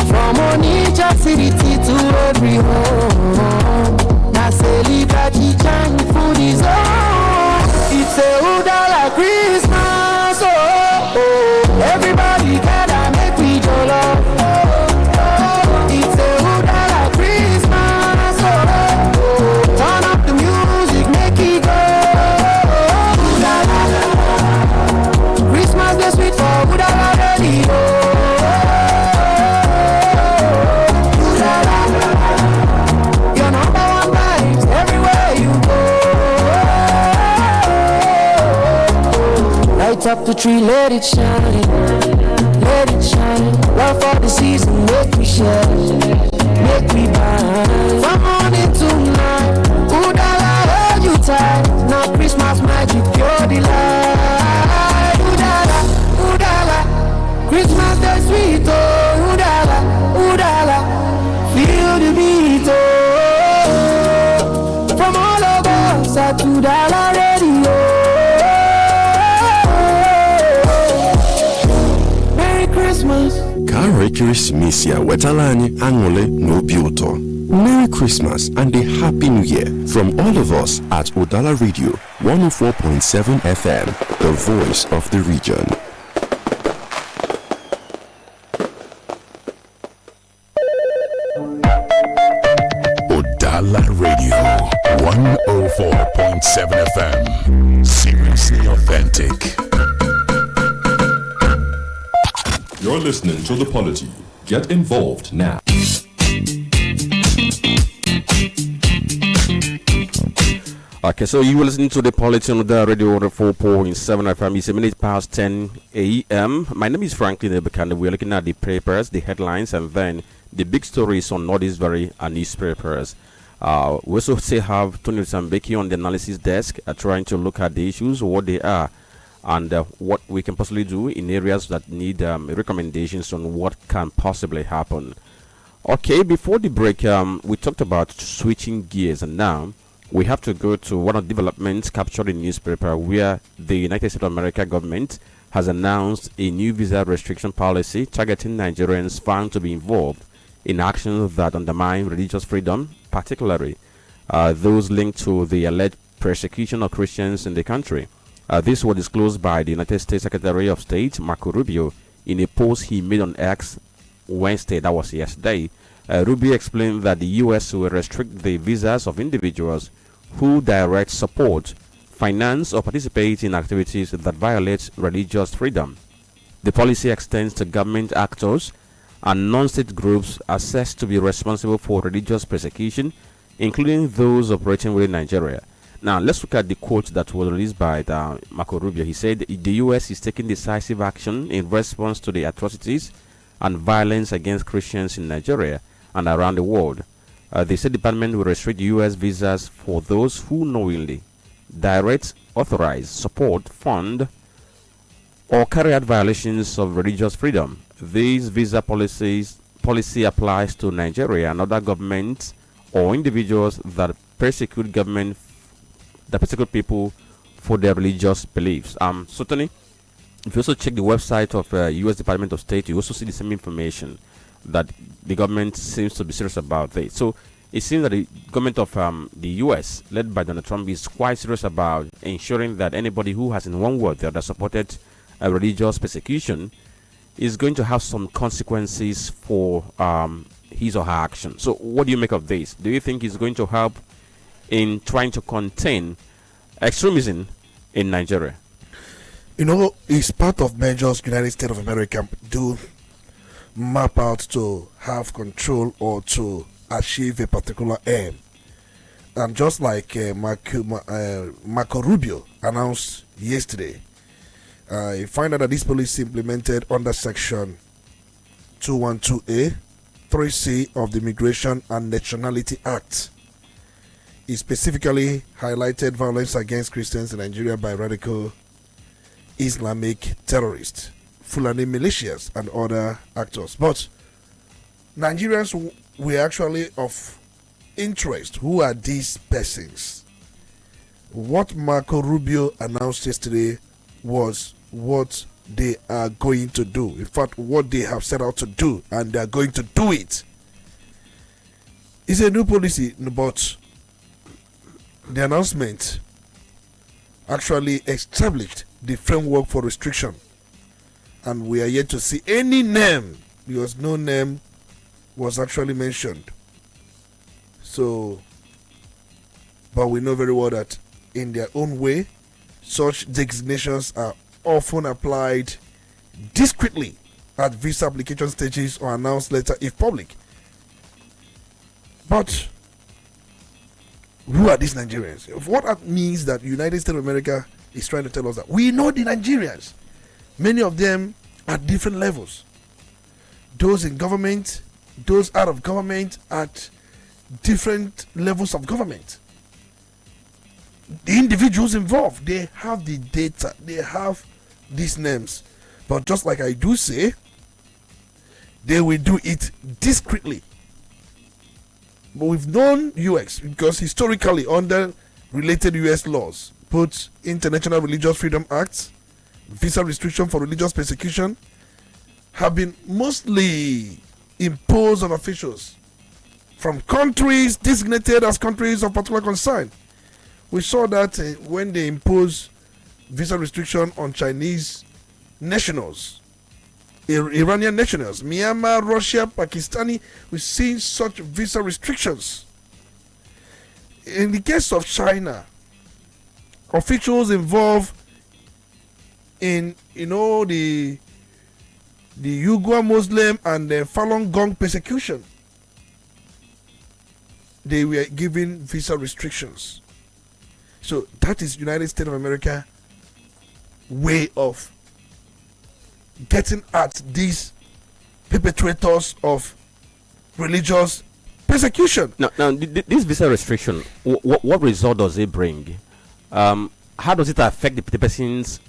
From Onitsha city to every home. Now celebrity chant food is on. It's a Udala Christmas. Oh, oh. Everybody gather make we jollof. Oh, oh. It's a Udala Christmas. Oh, oh. Turn up the music, make it go. Udala. Christmas the sweet for Udala radio. Light up the tree, let it shine, let it shine. Love for the season, make me shine, make me burn. From morning to night, Udala hold you tight. Now Christmas magic, pure delight. Udala, Udala, Christmas the sweet, oh Udala, Udala, feel the beat, oh. From all of us at Udala radio. Merry Christmas, ya wetalani angole no biuto. Merry Christmas and a Happy New Year from all of us at Udala Radio 104.7 FM, the voice of the region. Udala Radio 104.7 FM. Seriously authentic. You're listening to The Polity. Get involved now. Okay, so you will listen to The Polity on the radio 4.7 FM. It's a minute past 10 a.m. My name is Franklin Ebekanda. We're looking at the papers, the headlines, and then the big stories on all these very newspapers. We also still have Tony Sambeki on the analysis desk, trying to look at the issues, what they are, and what we can possibly do in areas that need recommendations on what can possibly happen. Okay, before the break, we talked about switching gears, and now we have to go to one of the developments captured in newspaper where the United States of America government has announced a new visa restriction policy targeting Nigerians found to be involved in actions that undermine religious freedom, particularly those linked to the alleged persecution of Christians in the country. This was disclosed by the United States Secretary of State, Marco Rubio, in a post he made on X Wednesday, that was yesterday. Rubio explained that the U.S. will restrict the visas of individuals who direct, support, finance, or participate in activities that violate religious freedom. The policy extends to government actors and non-state groups assessed to be responsible for religious persecution, including those operating within Nigeria. Now, let's look at the quote that was released by Marco Rubio. He said the U.S. is taking decisive action in response to the atrocities and violence against Christians in Nigeria and around the world. The State Department will restrict U.S. visas for those who knowingly direct, authorize, support, fund, or carry out violations of religious freedom. These visa policy applies to Nigeria and other governments or individuals that persecute people for their religious beliefs. Certainly, if you also check the website of U.S. Department of State, you also see the same information that the government seems to be serious about this. So it seems that the government of the U.S., led by Donald Trump, is quite serious about ensuring that anybody who has, in one word, the other, supported religious persecution is going to have some consequences for his or her action. So what do you make of this? Do you think it's going to help in trying to contain extremism in Nigeria? You know, it's part of measures United States of America do map out to have control or to achieve a particular aim. And just like Marco Rubio announced yesterday, you find out that this policy implemented under Section 212A, 3C of the Immigration and Nationality Act. It specifically highlighted violence against Christians in Nigeria by radical Islamic terrorists, Fulani militias, and other actors. But Nigerians were actually of interest. Who are these persons? What Marco Rubio announced yesterday was what they are going to do. In fact, what they have set out to do, and they are going to do it. It's a new policy, but the announcement actually established the framework for restriction, and we are yet to see any name, because no name was actually mentioned. So, but we know very well that in their own way, such designations are often applied discreetly at visa application stages or announced later if public. But who are these Nigerians? What that means that United States of America is trying to tell us that we know the Nigerians. Many of them at different levels. Those in government, those out of government, at different levels of government. The individuals involved, they have the data, they have these names. But just like I do say, they will do it discreetly. But we've known UX because historically, under related US laws, both International Religious Freedom Acts, visa restriction for religious persecution, have been mostly imposed on officials from countries designated as countries of particular concern. We saw that when they imposed visa restriction on Chinese nationals, Iranian nationals, Myanmar, Russia, Pakistani, we've seen such visa restrictions. In the case of China, officials involved in, the Uyghur Muslim and the Falun Gong persecution, they were given visa restrictions. So that is United States of America way of getting at these perpetrators of religious persecution. Now this visa restriction, what result does it bring? How does it affect the persons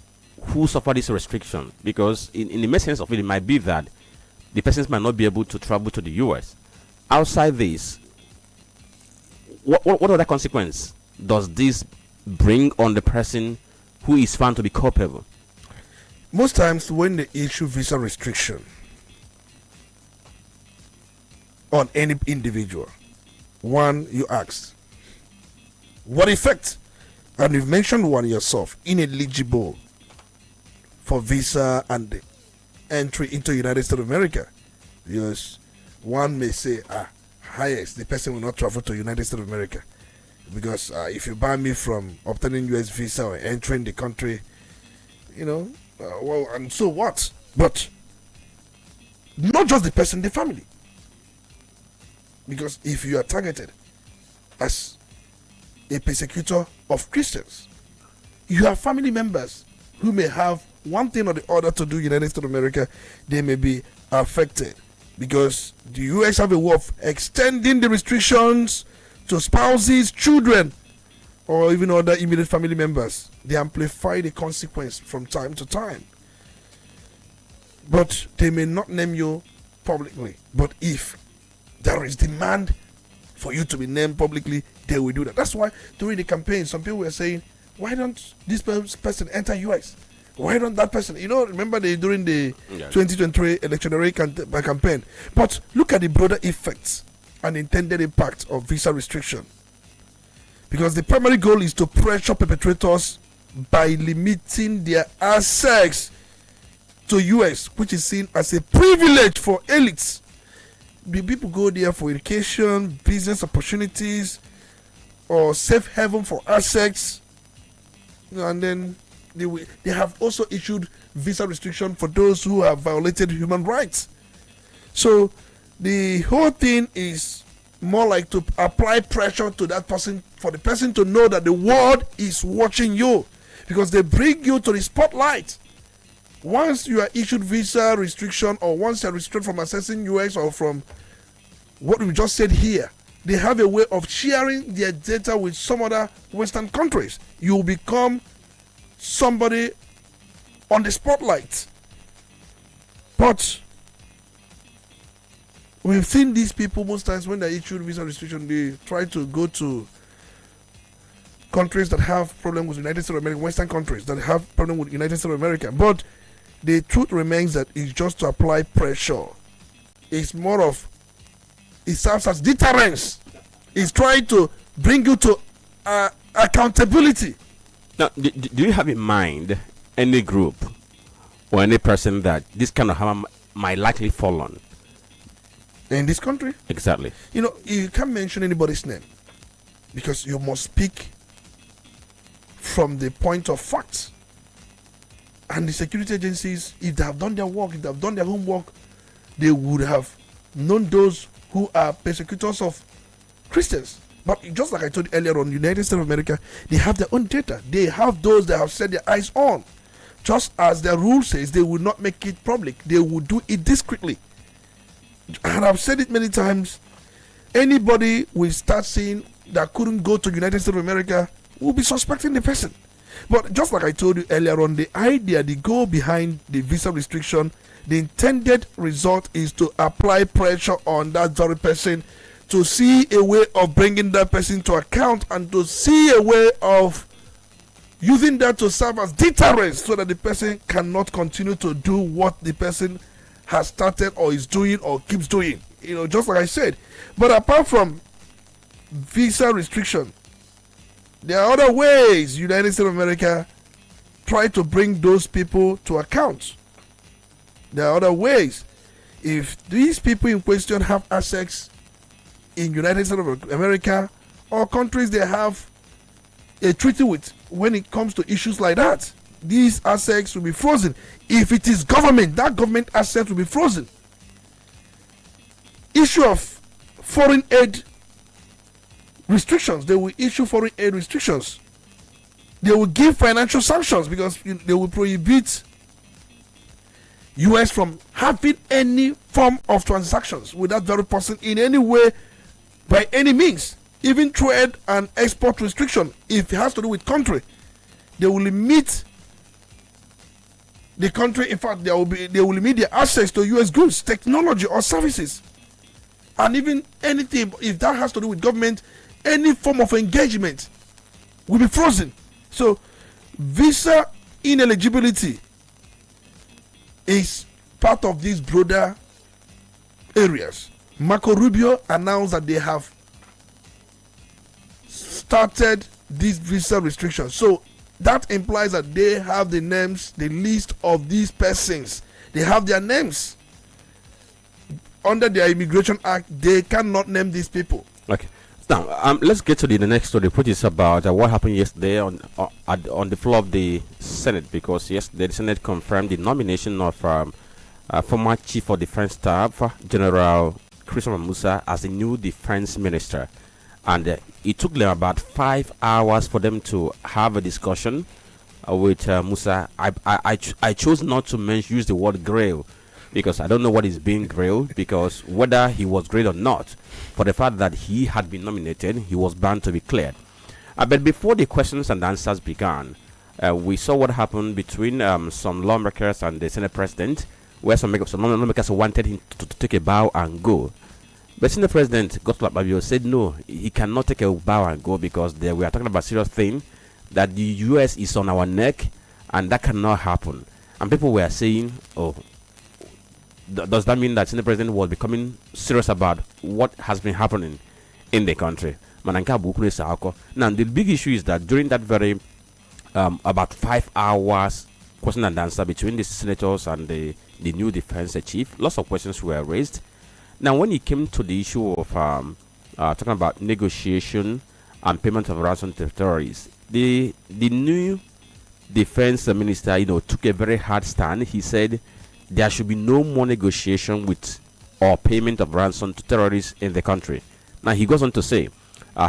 who suffer this restriction? Because in the essence of it, it might be that the persons might not be able to travel to the US. Outside this, what other consequence does this bring on the person who is found to be culpable? Most times when they issue visa restriction on any individual, one, you ask, what effect? And you've mentioned one yourself, ineligible for visa and entry into United States of America. Because one may say, highest, the person will not travel to United States of America. Because if you ban me from obtaining US visa or entering the country, well, and so what? But not just the person, the family. Because if you are targeted as a persecutor of Christians, you have family members who may have one thing or the other to do United States of America. They may be affected because the US have a way of extending the restrictions to spouses, children, or even other immediate family members. They amplify the consequence from time to time. But they may not name you publicly. But if there is demand for you to be named publicly, they will do that. That's why during the campaign, some people were saying, why don't this person enter US? Why don't that person? Remember during the 2023 electionary campaign. But look at the broader effects and intended impact of visa restriction. Because the primary goal is to pressure perpetrators by limiting their access to US, which is seen as a privilege for elites. The people go there for education, business opportunities, or safe haven for assets. And then they have also issued visa restriction for those who have violated human rights. So the whole thing is more like to apply pressure to that person, for the person to know that the world is watching you, because they bring you to the spotlight. Once you are issued visa restriction, or once you are restricted from accessing US, or from what we just said here, they have a way of sharing their data with some other Western countries. You will become somebody on the spotlight. But we've seen these people most times when they issue visa restriction, they try to go to countries that have problems with United States of America, Western countries that have problems with United States of America. But the truth remains that it's just to apply pressure. It's more of, it serves as deterrence. It's trying to bring you to accountability. Now, do you have in mind any group or any person that this kind of harm might likely fall on? In this country? Exactly. You can't mention anybody's name because you must speak from the point of facts. And the security agencies, if they have done their work, if they have done their homework, they would have known those who are persecutors of Christians. But just like I told you earlier on, United States of America, they have their own data. They have those they have set their eyes on. Just as their rule says, they will not make it public. They will do it discreetly. And I've said it many times, anybody will start seeing that couldn't go to United States of America will be suspecting the person. But just like I told you earlier on, the idea, the goal behind the visa restriction, the intended result is to apply pressure on that very person, to see a way of bringing that person to account, and to see a way of using that to serve as deterrence so that the person cannot continue to do what the person has started or is doing or keeps doing. Just like I said. But apart from visa restriction, there are other ways United States of America try to bring those people to account. There are other ways. If these people in question have assets in United States of America or countries they have a treaty with, when it comes to issues like that, these assets will be frozen. If it is government, that government asset will be frozen. Issue of foreign aid restrictions, they will issue foreign aid restrictions. They will give financial sanctions because they will prohibit US from having any form of transactions with that very person in any way, by any means, even trade and export restriction. If it has to do with country, they will limit the country. In fact, they will limit their access to US goods, technology, or services, and even anything. If that has to do with government, any form of engagement will be frozen. So, visa ineligibility is part of these broader areas. Marco Rubio announced that they have started these visa restrictions. So that implies that they have the names, the list of these persons. They have their names. under their Immigration Act, they cannot name these people. Okay. Now, let's get to the next story, which is about what happened yesterday on the floor of the Senate, because yesterday the Senate confirmed the nomination of former Chief of Defense Staff, General Christopher Musa, as the new Defense Minister. And it took them about 5 hours for them to have a discussion with Musa. I chose not to use the word grill, because I don't know what is being grilled, because whether he was grilled or not, for the fact that he had been nominated, he was bound to be cleared. But before the questions and answers began, we saw what happened between some lawmakers and the Senate President, where some lawmakers wanted him to take a bow and go. But Senate President Godswill Akpabio said no, he cannot take a bow and go, because we are talking about serious thing, that the U.S. is on our neck, and that cannot happen. And people were saying, oh, does that mean that Senate President was becoming serious about what has been happening in the country? Now, the big issue is that during that very about 5 hours question and answer between the senators and the new defense chief, lots of questions were raised. Now, when it came to the issue of talking about negotiation and payment of ransom to terrorists, the new defense minister, took a very hard stand. He said there should be no more negotiation with or payment of ransom to terrorists in the country. Now, he goes on to say,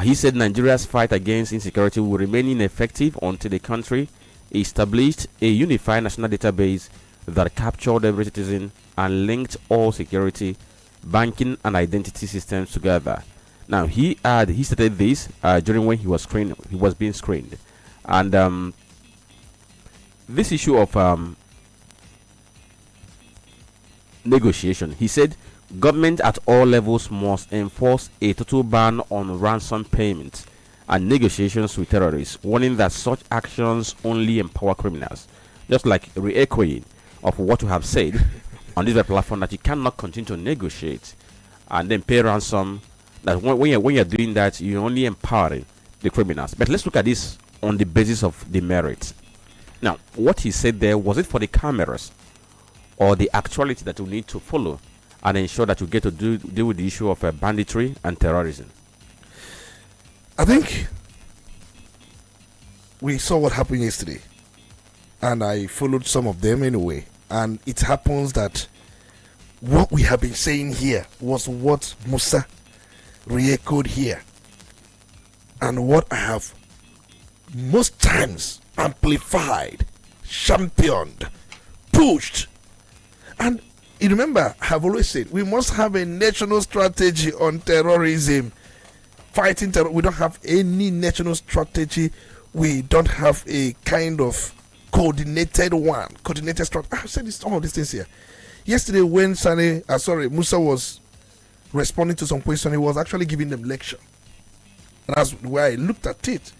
he said Nigeria's fight against insecurity will remain ineffective until the country established a unified national database that captured every citizen and linked all security, banking, and identity systems together. Now, he stated this during when he was being screened, and this issue of negotiation, he said government at all levels must enforce a total ban on ransom payments and negotiations with terrorists, warning that such actions only empower criminals. Just like re-echoing of what you have said on this platform, that you cannot continue to negotiate and then pay ransom. That when you're doing that, you're only empowering the criminals. But let's look at this on the basis of the merits. Now, what he said there, was it for the cameras or the actuality that we need to follow and ensure that we get to deal with the issue of banditry and terrorism? I think we saw what happened yesterday, and I followed some of them anyway. And it happens that what we have been saying here was what Musa re-echoed here, and what I have most times amplified, championed, pushed. And you remember, I have always said we must have a national strategy on terrorism, fighting terror. We don't have any national strategy. We don't have a kind of coordinated strategy. I've said all of these things here. Yesterday, when Musa was responding to some question, he was actually giving them lecture. And that's where I looked at it.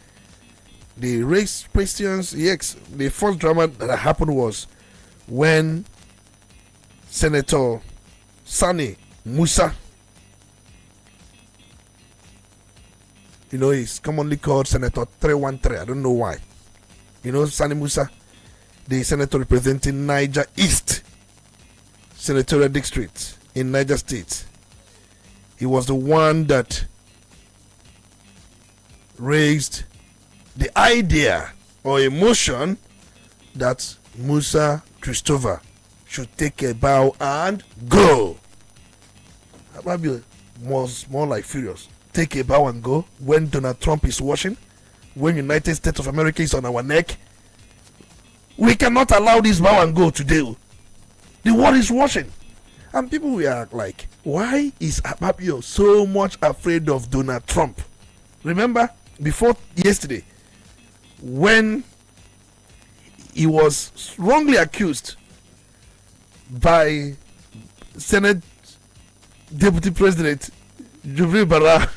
They raised questions. Yes, the first drama that happened was when Senator Sani Musa, he's commonly called Senator 313. I don't know why. Sani Musa, the senator representing Niger East Senatorial District in Niger State. He was the one that raised the idea or a motion that Musa Christopher should take a bow and go. Ababio was more like furious. Take a bow and go when Donald Trump is watching, when United States of America is on our neck. We cannot allow this bow and go today. The world is watching. And people were like, why is Ababio so much afraid of Donald Trump? Remember, before yesterday, when he was wrongly accused by Senate Deputy President Jubril Barra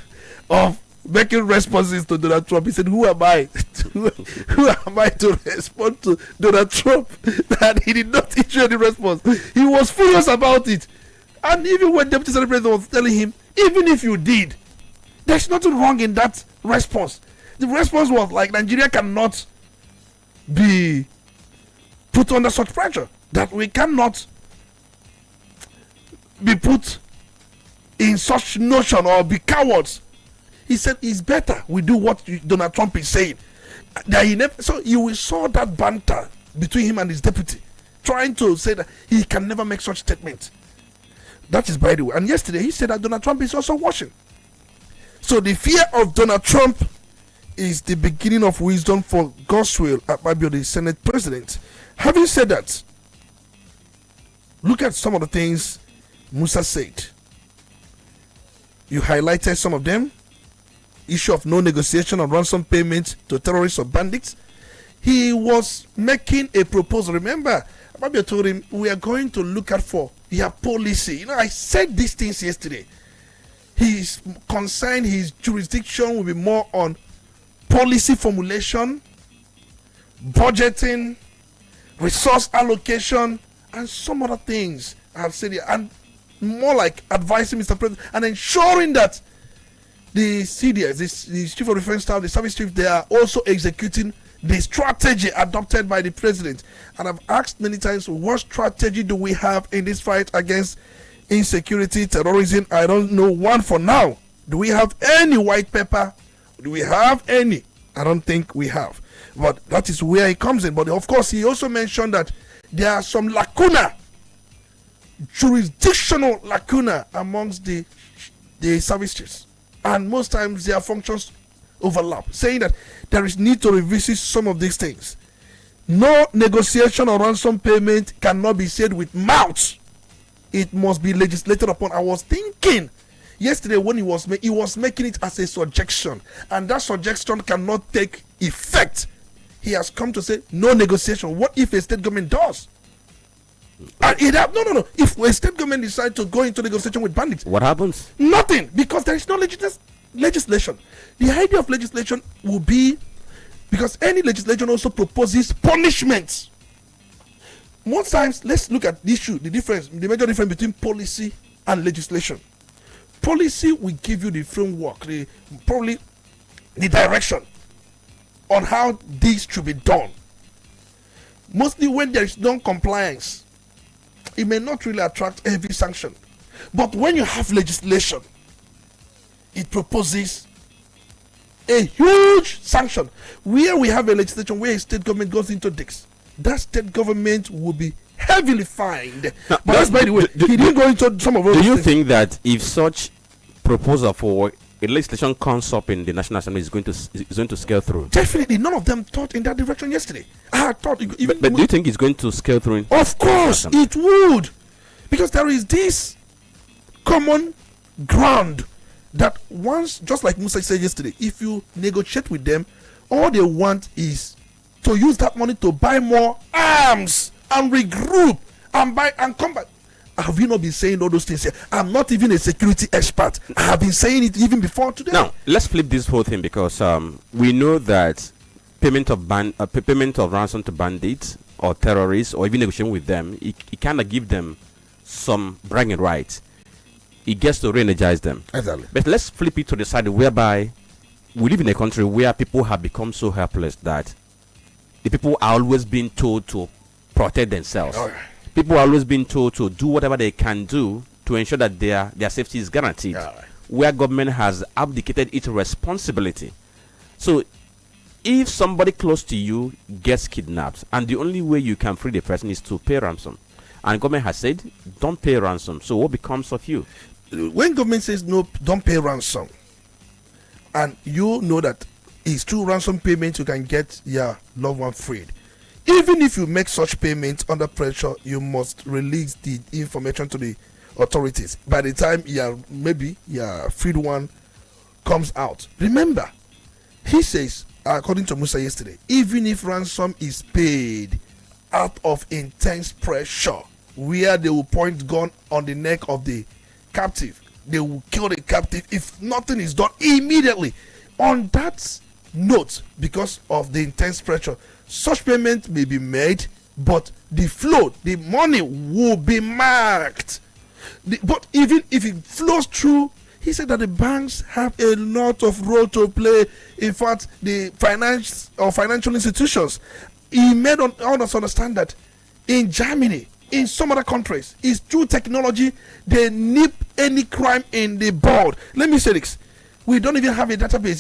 of making responses to Donald Trump, he said, who am I? who am I to respond to Donald Trump? That he did not issue any response. He was furious about it. And even when Deputy Senate President was telling him, even if you did, there's nothing wrong in that response. The response was like, Nigeria cannot be put under such pressure, that we cannot be put in such notion or be cowards. He said it's better we do what Donald Trump is saying. That he never, so you saw that banter between him and his deputy, trying to say that he can never make such statements. That is by the way. And yesterday he said that Donald Trump is also watching. So the fear of Donald Trump is the beginning of wisdom for God's will at Babio, the Senate president. Having said that, look at some of the things Musa said. You highlighted some of them. Issue of no negotiation on ransom payment to terrorists or bandits. He was making a proposal. Remember, Babio told him, we are going to look at for your policy. You know, I said these things yesterday. His concern, his jurisdiction will be more on policy formulation, budgeting, resource allocation, and some other things I've said here. And more like advising Mr. President and ensuring that the CDS, the Chief of Defense Staff, the Service Chief, they are also executing the strategy adopted by the President. And I've asked many times, what strategy do we have in this fight against insecurity, terrorism? I don't know one for now. Do we have any white paper? Do we have any? I don't think we have. But that is where it comes in. But of course, he also mentioned that there are some lacuna, jurisdictional lacuna amongst the service chiefs. And most times their functions overlap, saying that there is need to revisit some of these things. No negotiation or ransom payment cannot be said with mouth. It must be legislated upon. I was thinking yesterday when he was making it as a suggestion, and that suggestion cannot take effect. He has come to say no negotiation. What if a state government does? And no. If a state government decides to go into negotiation with bandits, what happens? Nothing, because there is no legislation. The idea of legislation will be, because any legislation also proposes punishments. Most times, let's look at the issue, the major difference between policy and legislation. Policy will give you the framework, probably the direction on how this should be done. Mostly when there is non-compliance, it may not really attract heavy sanction. But when you have legislation, it proposes a huge sanction. Where we have a legislation where a state government goes into this, that state government will be heavily fined. Now, but that's by the way, he didn't go into some of those things. Do you things. think that if such proposal for a legislation comes up in the National Assembly is going to scale through? Definitely, none of them thought in that direction yesterday. I thought, but do you think it's going to scale through? Of course, it would, because there is this common ground that once, just like Musa said yesterday, if you negotiate with them, all they want is to use that money to buy more arms and regroup and buy and come back. Have you not been saying all those things here? I'm not even a security expert. I have been saying it even before today. Now, let's flip this whole thing, because we know that payment of ransom to bandits or terrorists, or even negotiating with them, it kind of give them some bragging rights. It gets to re-energize them. Exactly. But let's flip it to the side whereby we live in a country where people have become so helpless that the people are always being told to protect themselves. All right. People are always being told to do whatever they can do to ensure that their safety is guaranteed. Right. Where government has abdicated its responsibility. So if somebody close to you gets kidnapped, and the only way you can free the person is to pay ransom, and government has said don't pay ransom, so what becomes of you? When government says no, don't pay ransom, and you know that it's through ransom payment you can get your loved one freed, even if you make such payments under pressure, you must release the information to the authorities by the time your freed one comes out. Remember, he says, according to Musa yesterday, even if ransom is paid out of intense pressure, where they will point gun on the neck of the captive, they will kill the captive if nothing is done immediately. On that note, because of the intense pressure, such payment may be made, but the flow, the money will be marked. But even if it flows through, he said that the banks have a lot of role to play. In fact, the financial institutions. He made us understand that in Germany, in some other countries. It's through technology they nip any crime in the bud. Let me say this. We don't even have a database.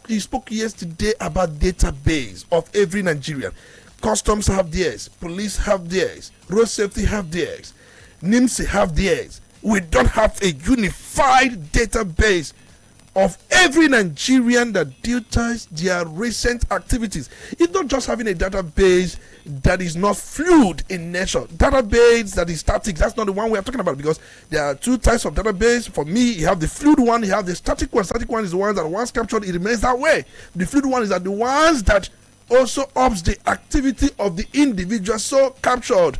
He spoke yesterday about database of every Nigerian. Customs have theirs, police have theirs, road safety have theirs, NIMSI have theirs. We don't have a unified database of every Nigerian that details their recent activities. It's not just having a database that is not fluid in nature. Database that is static, that's not the one we are talking about, because there are two types of database. For me, you have the fluid one, you have the static one. Static one is the one that once captured, it remains that way. The fluid one is that the ones that also ups the activity of the individual so captured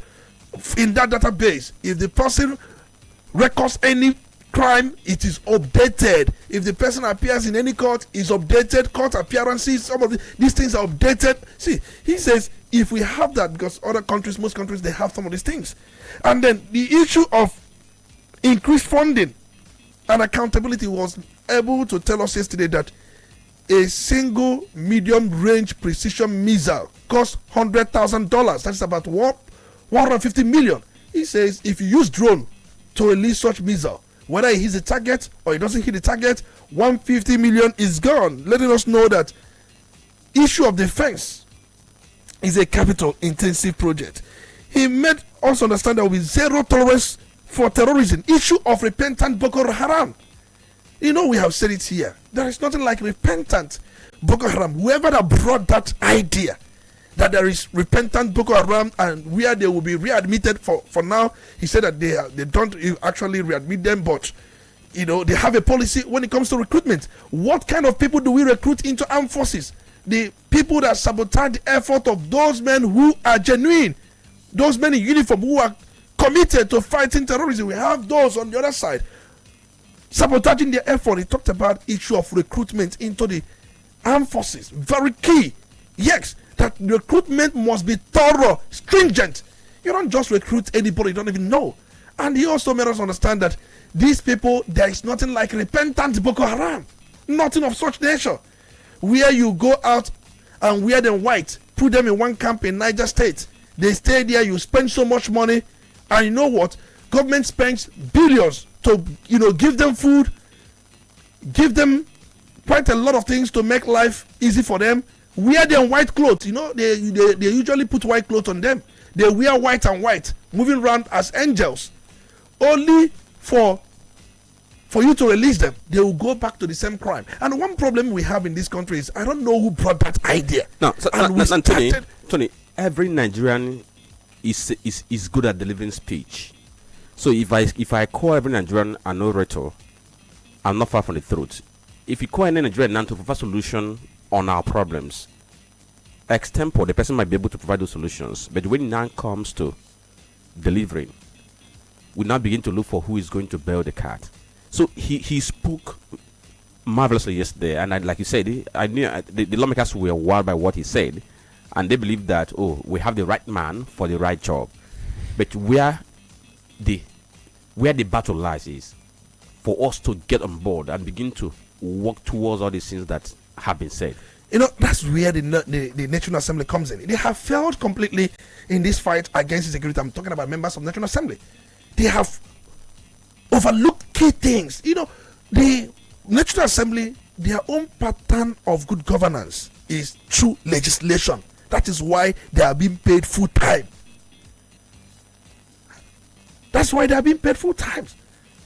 in that database. If the person records any crime, it is updated. If the person appears in any court, is updated. Court appearances, some of these things are updated. See, he says if we have that, because other countries, most countries, they have some of these things. And then the issue of increased funding and accountability was able to tell us yesterday that a single medium-range precision missile costs $100,000. That's about 150 million. He says if you use drone to release such missile, whether it hits the target or it doesn't hit the target, 150 million is gone, letting us know that issue of defense is a capital intensive project. He made us understand that there will be zero tolerance for terrorism. Issue of repentant Boko Haram. You know, we have said it here. There is nothing like repentant Boko Haram. Whoever that brought that idea that there is repentant Boko Haram and where they will be readmitted for now, he said that they don't actually readmit them, but you know, they have a policy when it comes to recruitment. What kind of people do we recruit into armed forces? The people that sabotage the effort of those men who are genuine, those men in uniform who are committed to fighting terrorism. We have those on the other side sabotaging their effort. He talked about issue of recruitment into the armed forces. Very key. Yes, that recruitment must be thorough, stringent. You don't just recruit anybody you don't even know. And he also made us understand that these people, there is nothing like repentant Boko Haram. Nothing of such nature. Where you go out and wear them white, put them in one camp in Niger State. They stay there, you spend so much money, and you know what? Government spends billions to, give them food, give them quite a lot of things to make life easy for them. Wear them white clothes. They usually put white clothes on them. They wear white and white, moving around as angels. Only for you to release them, they will go back to the same crime. And one problem we have in this country is I don't know who brought that idea. Tony, every Nigerian is good at delivering speech. So if I call every Nigerian an orator, I'm not far from the truth. If you call any Nigerian now to provide a solution on our problems, extempore, the person might be able to provide those solutions. But when it now comes to delivering, we now begin to look for who is going to bail the cat. So he spoke marvelously yesterday, and like you said, I knew the lawmakers were wowed by what he said, and they believe that we have the right man for the right job. But where the battle lies is for us to get on board and begin to work towards all these things that have been said. That's where the National Assembly comes in. They have failed completely in this fight against insecurity. I'm talking about members of the National Assembly. They have overlooked key things. The National Assembly, their own pattern of good governance is through legislation. That is why they are being paid full time. That's why they are being paid full time.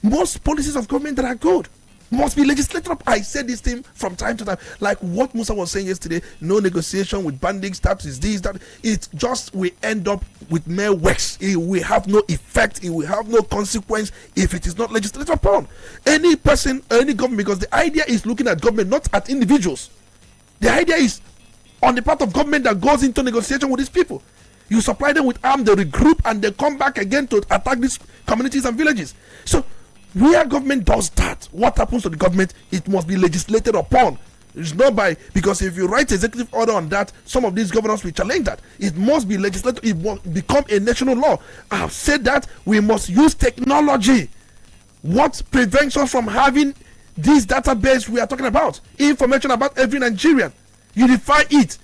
Most policies of government that are good must be legislated up. I said this thing from time to time, like what Musa was saying yesterday. No negotiation with banding staffs is this, that. It's just we end up with mere works. It will have no effect. It will have no consequence if it is not legislated upon. Any person, any government, because the idea is looking at government, not at individuals. The idea is on the part of government that goes into negotiation with these people. You supply them with arms, they regroup, and they come back again to attack these communities and villages. So where government does that, what happens to the government? It must be legislated upon. It's not because if you write executive order on that, some of these governors will challenge that. It must be legislated. It must become a national law. I have said that we must use technology. What prevents us from having this database we are talking about? Information about every Nigerian. Unify it.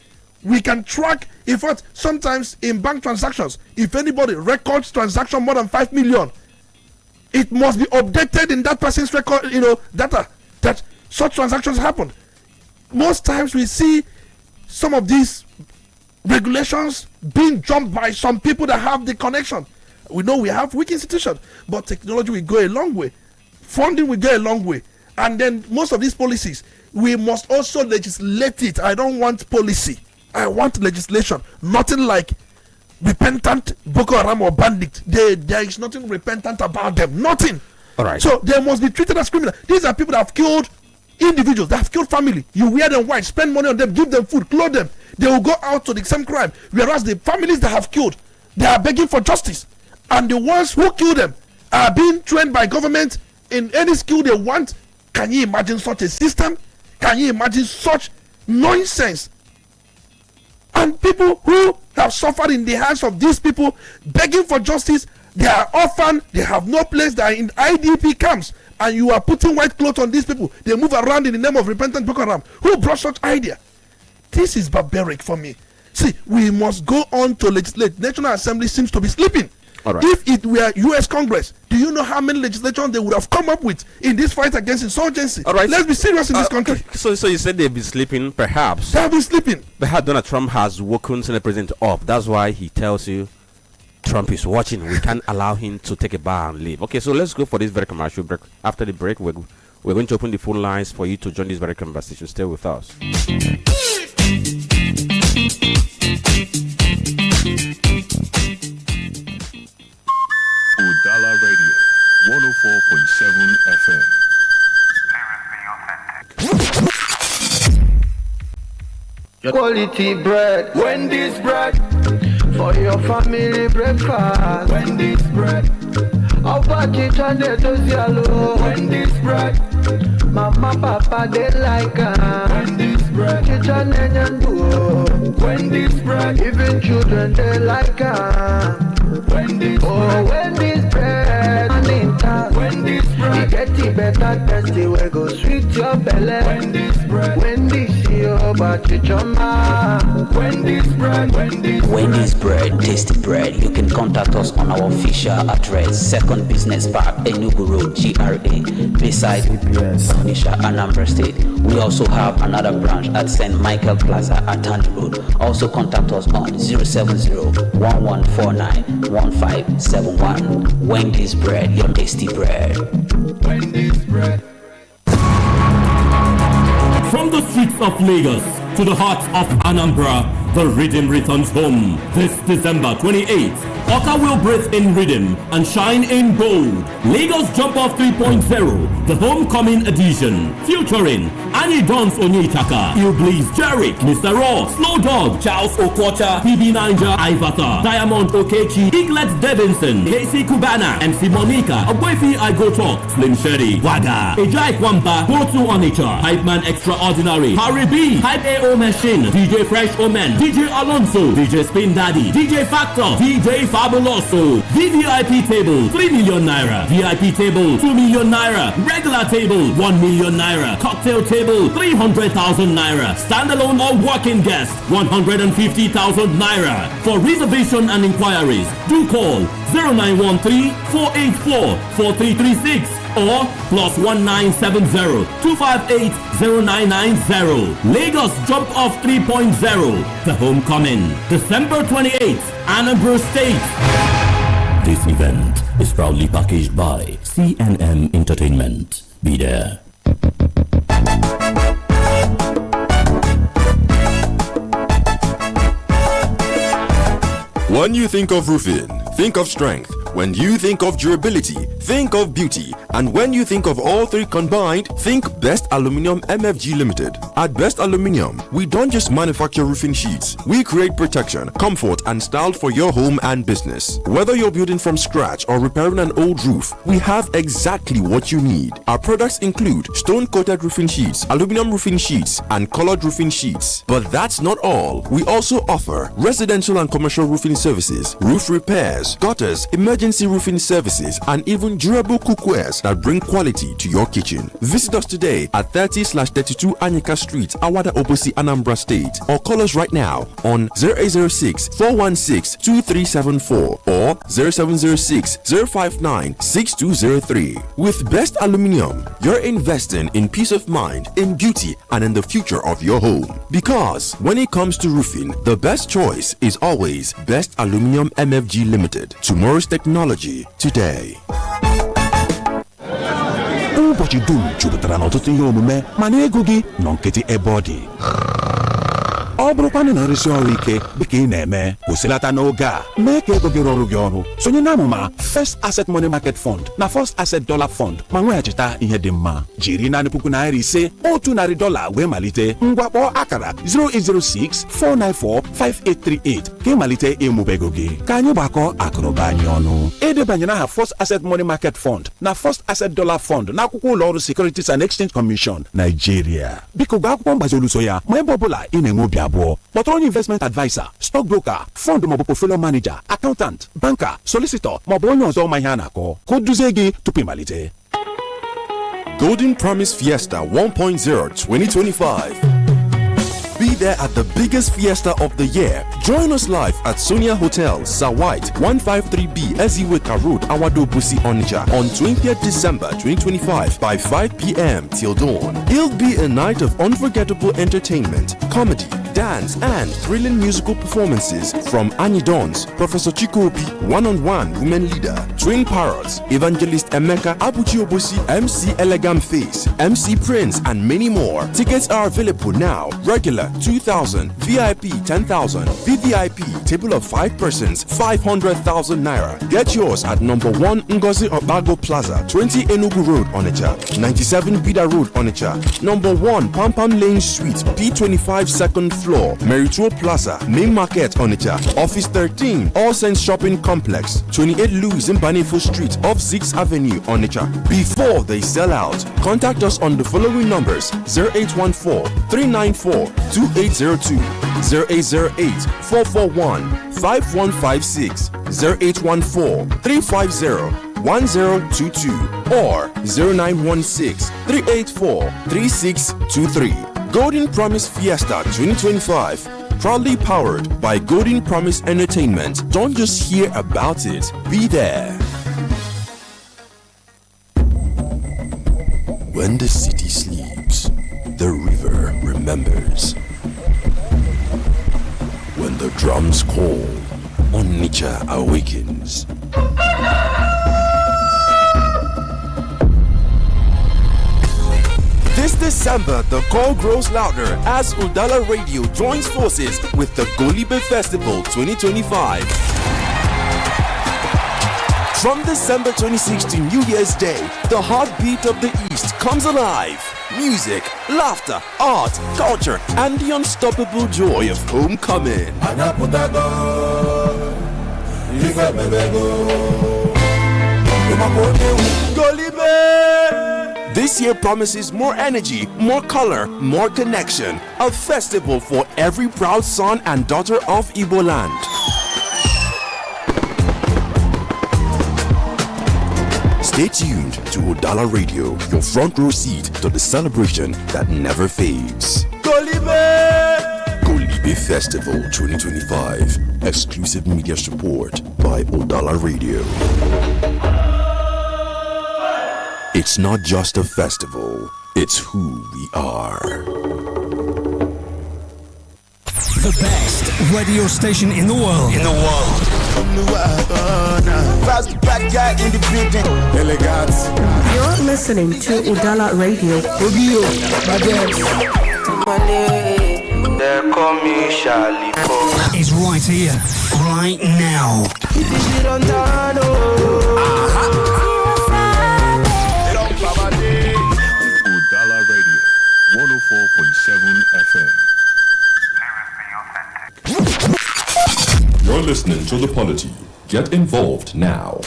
We can track, in fact, sometimes in bank transactions, if anybody records transaction more than 5 million, it must be updated in that person's record, data that such transactions happened. Most times we see some of these regulations being jumped by some people that have the connection. We know we have weak institutions, but technology will go a long way. Funding will go a long way. And then most of these policies, we must also legislate it. I don't want policy. I want legislation. Nothing like repentant Boko Haram or bandit. There is nothing repentant about them. Nothing. All right. So they must be treated as criminals. These are people that have killed individuals, that have killed family. You wear them white, spend money on them, give them food, clothe them. They will go out to the same crime. Whereas the families that have killed, they are begging for justice. And the ones who kill them are being trained by government in any skill they want. Can you imagine such a system? Can you imagine such nonsense? And people who have suffered in the hands of these people begging for justice, they are orphaned, they have no place, they are in IDP camps, and you are putting white clothes on these people. They move around in the name of repentant Boko Haram. Who brought such idea? This is barbaric for me. See, we must go on to legislate. National Assembly seems to be sleeping. Right. If it were U.S. Congress, do you know how many legislation they would have come up with in this fight against insurgency? All right. Let's be serious in this country. So you said they've been sleeping, perhaps. They have been sleeping. Perhaps Donald Trump has woken Senate President up. That's why he tells you Trump is watching. We can't allow him to take a bow and leave. Okay, so let's go for this very commercial break. After the break, we're going to open the phone lines for you to join this very conversation. Stay with us. Udala Radio 104.7 FM. Quality bread, Wendy's bread. For your family breakfast, Wendy's bread. How about chichane to yellow, Wendy's bread. Mama, papa, they like Wendy's bread. Chichane nyandu, Wendy's bread. Even children, they like Wendy's bread. Wendy's bread. Wendy's bread. You get it better, tasty, we go sweet your belly. Wendy's bread. Wendy's your body, choma. Wendy's bread. Wendy's bread, tasty bread. You can contact us on our official address, Second Business Park, Enugu Road, GRA, beside Onitsha, Anambra State. We also have another branch at St. Michael Plaza at Tandy Road. Also contact us on 070-1149-1571. Wendy's bread, your tasty bread. Wendy's bread. From the streets of Lagos to the heart of Anambra, the rhythm returns home. This December 28th, Oka will breathe in rhythm and shine in gold. Lagos Jump Off 3.0, the homecoming edition, featuring Annie Dons Onyetaka, Ilblaze Jarek, Mr. Raw, Slow Dog, Charles Okocha, PB Ninja, Ivata, Diamond Okechi, Eaglet Davidson, Casey Kubana, MC Monica, Aboifi I Go Talk, Slim Shady, Waga, Ejai Kwamba, Go to Onitsha, Hype Man Extraordinary, Harry B, Hype AO Machine, DJ Fresh Omen, DJ Alonso, DJ Spin Daddy, DJ Factor, DJ Fabuloso, VVIP table 3 million naira, VIP table 2 million naira, regular table 1 million naira, cocktail table 300,000 naira, standalone or walking guest 150,000 naira. For reservation and inquiries, do call 0913-484-4336 or +1970-258-0990. Lagos Jump Off 3.0, the homecoming, December 28th, Anambra State. This event is proudly packaged by CNM Entertainment. Be there. When you think of roofing, think of strength. When you think of durability, think of beauty. And when you think of all three combined, think Best Aluminium MFG Limited. At Best Aluminium, we don't just manufacture roofing sheets. We create protection, comfort, and style for your home and business. Whether you're building from scratch or repairing an old roof, we have exactly what you need. Our products include stone-coated roofing sheets, aluminum roofing sheets, and colored roofing sheets. But that's not all. We also offer residential and commercial roofing services, roof repairs, gutters, emergency roofing services, and even durable cookwares that bring quality to your kitchen. Visit us today at 30/32 Anyika Street, Awada Obosi, Anambra State, or call us right now on 0806 416 2374 or 0706 059 6203. With Best Aluminium, you're investing in peace of mind, in beauty, and in the future of your home. Because when it comes to roofing, the best choice is always Best Aluminium MFG Limited. Tomorrow's technology today. Ụbọchị dum jupụtara n'ọtụtụ ihe omume mana ego gị nọ nkịtị ebe ọ dị. Ọ bụrụkwanụ na nrụsi ọrụ ike dịka ị na-eme kwụsịlata n'oge a mee ka ego gị rọrụ gị ọrụ sonye na amụma First Asset Money Market Fund na First Asset Dollar Fund ma nweghachita ihe dị mma jiri naanị $5,000 $100 wee malite ngwakpọ akara 0806-494-5838 ka ịmalite ịmụba ego gị ka anyị gbakọ akụrụba anyị ọnụ. Edebanyere aha First Asset Money Market Fund na First Asset Dollar Fund n'akwụkwọ ụlọọrụ Securities and Exchange Commission Nigeria. Biko gụọ akwụkwọ mgbazi oluso ya ma ebe ọbụla ị na-enwe obi abụọ kpọtụrụ onye investment advisor, stockbroker, fund maọbụ portfolio manager, accountant, banker, solicitor maọbụ onye ọzọ ma ihe a na-akọ ka o duzie gị tupu ịmalite. Golden Promise Fiesta 1.0 2025. Be there at the biggest fiesta of the year. Join us live at Sonia Hotel, Sawite, 153B Eziweka Road, Awado Busi, Onitsha on 20th December 2025 by 5 p.m. till dawn. It'll be a night of unforgettable entertainment, comedy, dance, and thrilling musical performances from Annie Dons, Professor Chikobi, One-on-One Women Leader, Twin Parrots, Evangelist Emeka Abuchi Obusi, MC Elegant Face, MC Prince, and many more. Tickets are available now. Regular 2,000, VIP 10,000, VVIP table of 5 persons 500,000 naira. Get yours at number 1 Ngozi Obago Plaza, 20 Enugu Road, Onitsha, 97 Bida Road, Onitsha, number 1 Pampam Lane Suite, P25 second floor, Merituo Plaza, Main Market, Onitsha, Office 13, All Saints Shopping Complex, 28 Louis Mbanefo Street, off 6th Avenue, Onitsha. Before they sell out, contact us on the following numbers: 0814 394 2802, 0808 441 5156, 0814 350 1022, or 0916 384 3623. Golden Promise Fiesta 2025, proudly powered by Golden Promise Entertainment. Don't just hear about it, be there. When the city sleeps, the river remembers. When the drums call, Onitsha awakens. This December, the call grows louder as Udala Radio joins forces with the Golibe Festival 2025. From December 26 New Year's Day, the heartbeat of the East comes alive. Music, laughter, art, culture, and the unstoppable joy of homecoming. This year promises more energy, more color, more connection. A festival for every proud son and daughter of Igbo land. Stay tuned to Udala Radio, your front row seat to the celebration that never fades. Golibe Festival 2025. Exclusive media support by Udala Radio. It's not just a festival, it's who we are. The best radio station in the world. Fast back guy in the building. Delegates. You're listening to Udala Radio. Is right here, right now. Udala Radio, 104.7 FM. You're listening to the Polity. Get involved now.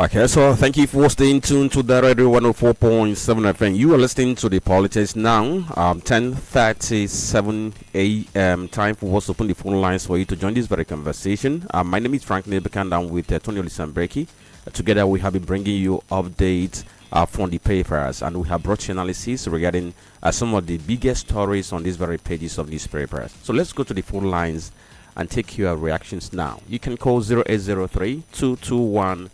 Okay, so thank you for staying tuned to the radio 104.7 FM. You are listening to the Politics now. 10:37 a.m. Time for us to open the phone lines for you to join this very conversation. My name is Franklin Bekan, down with Tony Olisambreki. Together we have been bringing you updates from the papers, and we have brought you analysis regarding some of the biggest stories on these very pages of newspapers. So let's go to the phone lines and take your reactions now. You can call 0803 221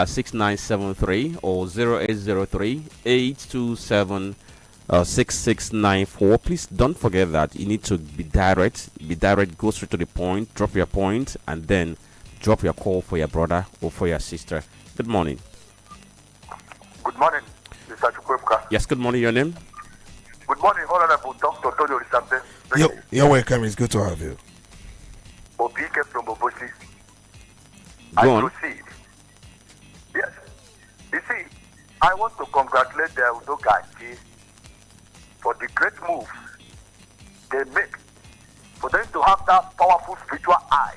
6973 or 0803 827 6694. Please don't forget that you need to be direct. Go straight to the point, drop your point, and then drop your call for your brother or for your sister. Good morning. Good morning, Mr. Chukwemka. Yes, good morning. Your name? Good morning, Honorable Dr. Tony Olisambe. You're welcome. It's good to have you. Obike from Obosi. Go on. Proceed. Yes. You see, I want to congratulate the Udogachi for the great move they make, for them to have that powerful spiritual eye,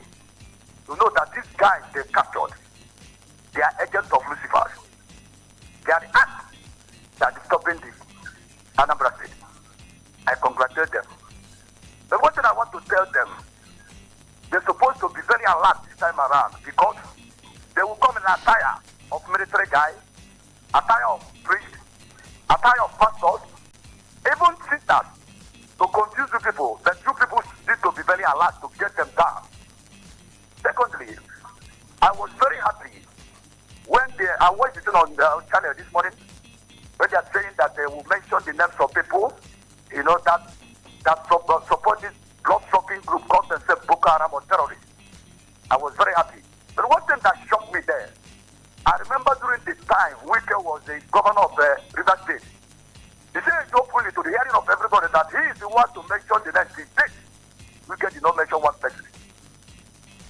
to know that these guys they captured, they are agents of Lucifer. They are the acts that are disturbing the Anambra State. I congratulate them. The one thing I want to tell them, they're supposed to be very alert this time around, because they will come in attire of military guys, attire of priests, attire of pastors, even sisters, to confuse you people. The two people need to be very alert to get them down. Secondly, I was very happy when I was sitting on the channel this morning, when they are saying that they will mention the names of people, you know, that support this blood-sucking group called themselves Boko Haram or terrorists. I was very happy. But one thing that shocked me there, I remember during the time Wike was the governor of River State. He said openly to the hearing of everybody that he is the one to mention the next date. Wike did not mention one person.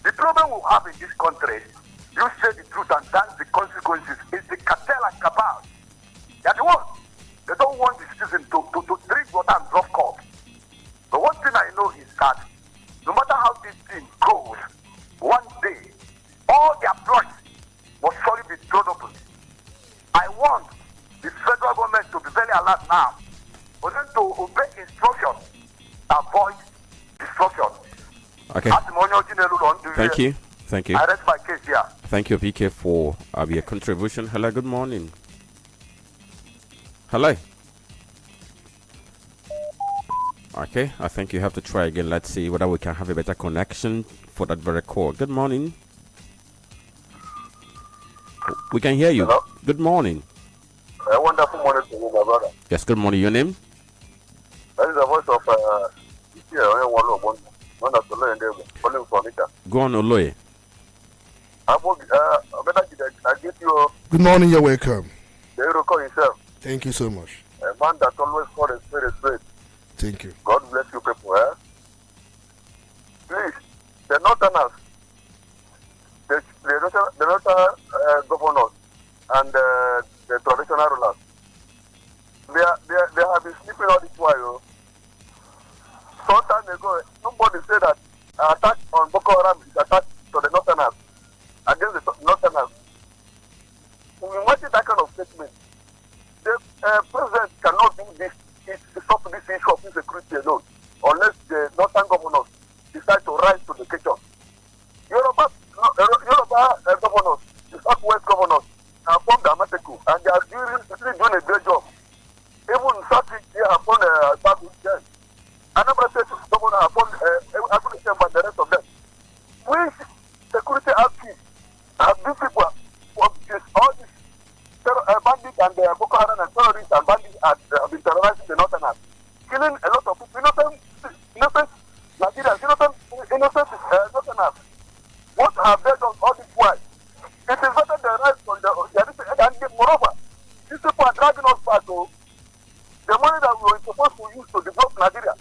The problem we have in this country, you say the truth and that's the consequences, is the cartel and cabal. They are the ones. They don't want the citizen to drink water and drop cup. But one thing I know is that no matter how this thing goes, one day, all their plots must surely be thrown open. I want the federal government to be very alert now, for them to obey instructions, avoid destruction. Okay. Thank you. I rest my case here. Thank you, PK, for your contribution. Hello, good morning. Hello. Okay, I think you have to try again. Let's see whether we can have a better connection for that very call. Good morning. We can hear you. Hello? Good morning. A wonderful morning to you, my brother. Yes, good morning. Your name? That is the voice of Go on, Oloye. I get you. Good morning. You're welcome. Himself. Thank you so much. A man that always called a spirit. Thank you. God bless you people. Please, the northerners, the northern governors and the traditional rulers, they have been sleeping all this while. Some time ago, somebody said that attack on Boko Haram is attack to the northerners, against the northerners. What is that kind of statement? The president cannot do this. To stop this issue of insecurity alone, unless the northern governors decide to rise to the occasion. Yoruba governors, the southwest governors, have formed the Amateku, and they are doing a great job. Even Southeast, they have formed a bad weekend. Anambra State governor have formed Afghanistan and the rest of them. Which security outfits have these people, all these bandits and Boko Haram and terrorists and bandits have been terrorizing the northerners, killing a lot of people, innocent Nigerians, innocent northerners. What have they done all this while? It is better than rise on and moreover, these people are dragging us back to the money that we were supposed to use to develop Nigeria.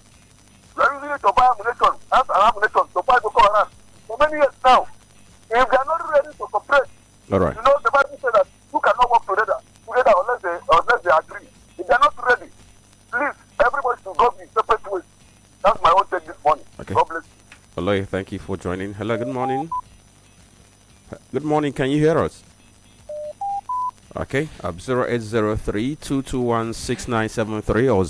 We are using it to buy ammunition, to buy Boko Haram for many years now. If they are not ready to cooperate, all right. You know, the Bible says that you cannot work together unless they agree. If they are not ready, please, everybody should go in separate ways. That's my own take this morning. Okay. God bless you. Hello, thank you for joining. Hello, good morning. Good morning, can you hear us? Okay, 0803-221-6973 or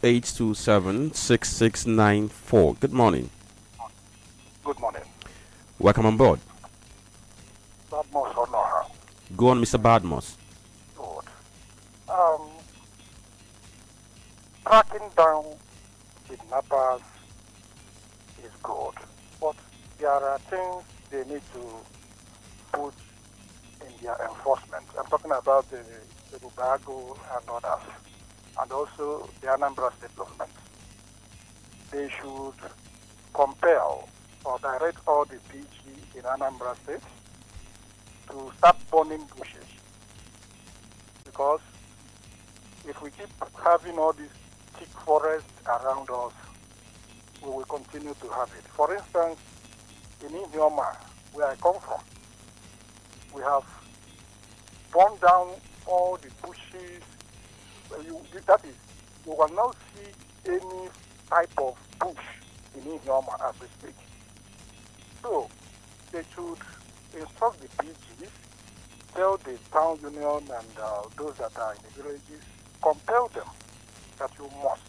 0803-827-6694. Good morning. Good morning. Welcome on board. Badmos Honora. Go on, Mr. Badmos. Good. Tracking down kidnappers is good, but there are things they need to put in their enforcement. I'm talking about the Rubago and others, and also the Anambra State government. They should compel or direct all the PG in Anambra State to start burning bushes. Because if we keep having all these thick forests around us, we will continue to have it. For instance, in Ihioma, where I come from, we have burned down all the bushes. That is, you will not see any type of bush in Ihioma as we speak. So, they should instruct the PGs, tell the town union and those that are in the villages, compel them that you must.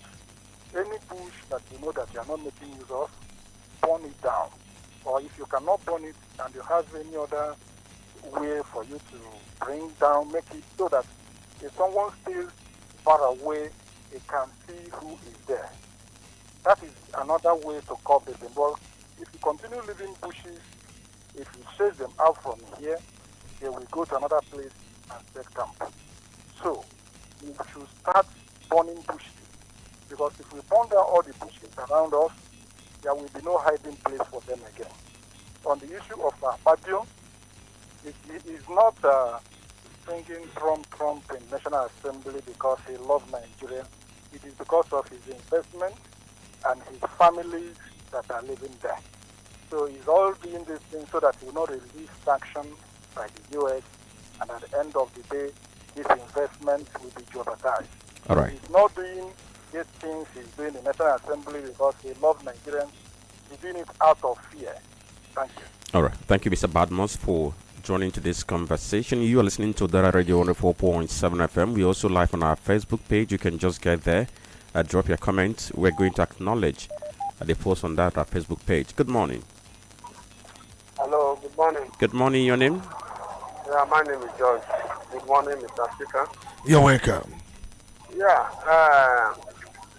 Any bush that you know that you are not making use of, burn it down. Or if you cannot burn it and you have any other way for you to bring down, make it so that if someone stays far away, they can see who is there. That is another way to curb it. But if you continue leaving bushes, if you chase them out from here, they will go to another place and set camp. So, we should start burning bushes. Because if we burn down all the bushes around us, there will be no hiding place for them again. On the issue of Badio, it is not singing Trump in National Assembly because he loves Nigeria. It is because of his investment and his families that are living there. So he's all doing this thing so that he will not release sanctions by the U.S. and at the end of the day, this investment will be jeopardized. All right. He's not doing these things he's doing in the National Assembly because he loves Nigerians. He's doing it out of fear. Thank you. All right. Thank you, Mr. Badmos, for joining to this conversation. You are listening to Udala Radio 104.7 FM. We also live on our Facebook page. You can just get there, drop your comments. We're going to acknowledge the post on that our Facebook page. Good morning. Hello, good morning. Good morning. Your name? Yeah, my name is George. Good morning, Mr. Speaker. You're welcome. Yeah,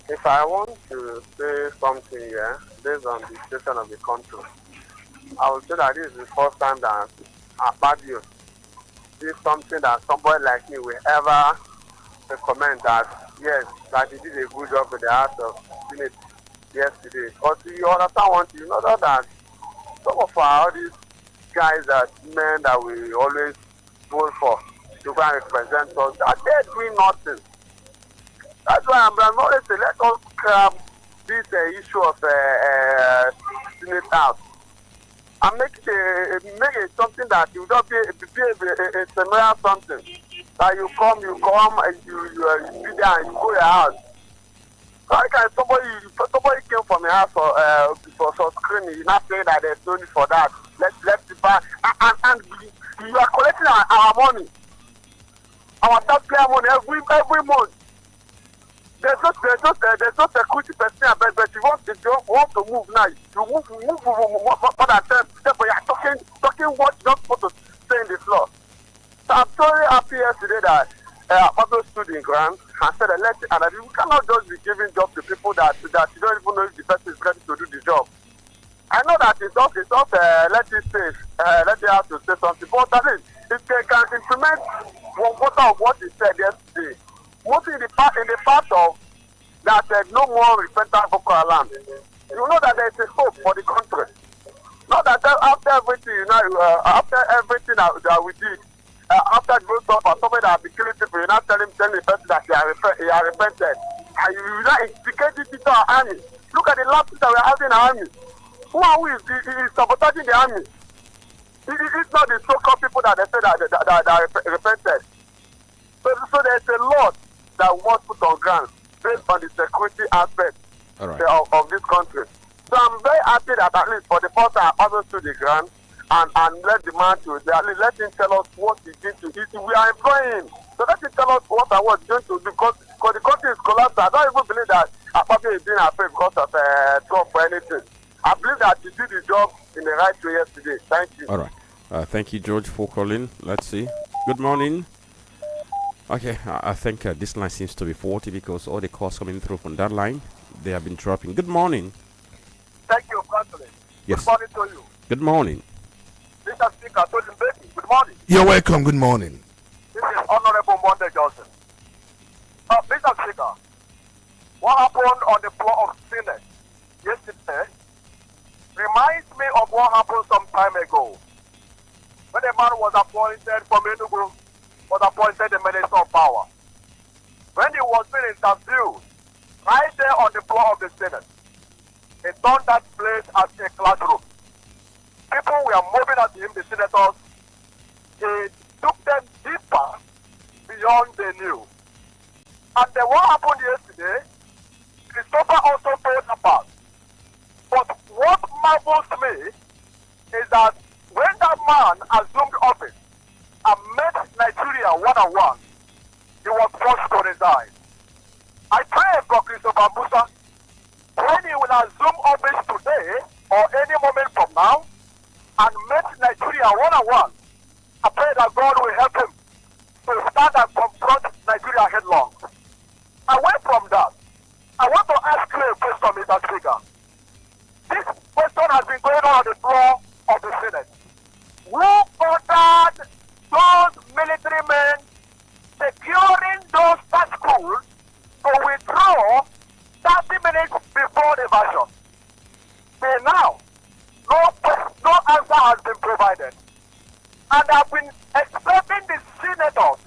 if I want to say something here, based on the situation of the country, I would say that this is the first time that Abadio did something that somebody like me will ever recommend that, yes, that he did a good job with the House of Senate yesterday. But you understand one thing, you know that some of all these guys that men that we always vote for to go and represent us, they're doing nothing. That's why I'm always saying, let us grab this issue of Senate House and make it something that you don't be a similar something. That you come, and you be there and you go to your house. Like somebody came from your house for screening, you're not saying that there's no need for that. Let's buy and you are collecting our money, our taxpayer money every month. There's no security person, but if you want to move now, you move more than 10. Therefore, you are talking what you're not supposed to say in the floor. So I'm very happy yesterday that Pablo stood in ground and said and that you cannot just be giving jobs to people that you don't even know if the person is ready to do the job. I know that it's not let it say, let it have to say something, but at least if they can implement one quarter of what he said yesterday, mostly in the part of that no more repentant Boko Haram, you know that there is a hope for the country. Not that after everything, after everything that we did, after the growth of somebody that has been killing people, you now telling the person that he has repented. And you now instigate it into our army. Look at the lapses that we are having in our army. Who is sabotaging the army? It's not the so-called people that they say that repented. So there's a lot that we must put on ground based on the security aspect of this country. So I'm very happy that at least for the first time I also stood the ground and let the man to let him tell us what he's going to eat. We are employing him. So let him tell us what I was going to do because the country is collapsed. I don't even believe that Akpabio is being afraid because of Trump or anything. I believe that he did the job in the right way yesterday. Thank you. All right. Thank you, George, for calling. Let's see. Good morning. Okay, I think this line seems to be faulty because all the calls coming through from that line, they have been dropping. Good morning. Thank you, President. Yes. Good morning to you. Good morning. Mr. Speaker, good morning. You're welcome. Good morning. This is Honorable Monday Johnson. Mr. Speaker, what happened on the floor of Senate yesterday reminds me of what happened some time ago when a man was appointed from Enugu, was appointed the Minister of Power. When he was being interviewed right there on the floor of the Senate, he turned that place as a classroom. People were moving at him, the senators. He took them deeper beyond they knew. And then what happened yesterday, Christopher also told about. But what marvels me is that when that man assumed office and met Nigeria one-on-one, he was forced to resign. I pray for Christopher Musa, when he will assume office today or any moment from now and meet Nigeria one-on-one, I pray that God will help him to stand and confront Nigeria headlong. Away from that, I want to ask you a question, Mr. Speaker. This question has been going on the floor of the Senate. Who ordered those military men securing those schools to withdraw 30 minutes before the version? Till now, no answer has been provided. And I've been expecting the senators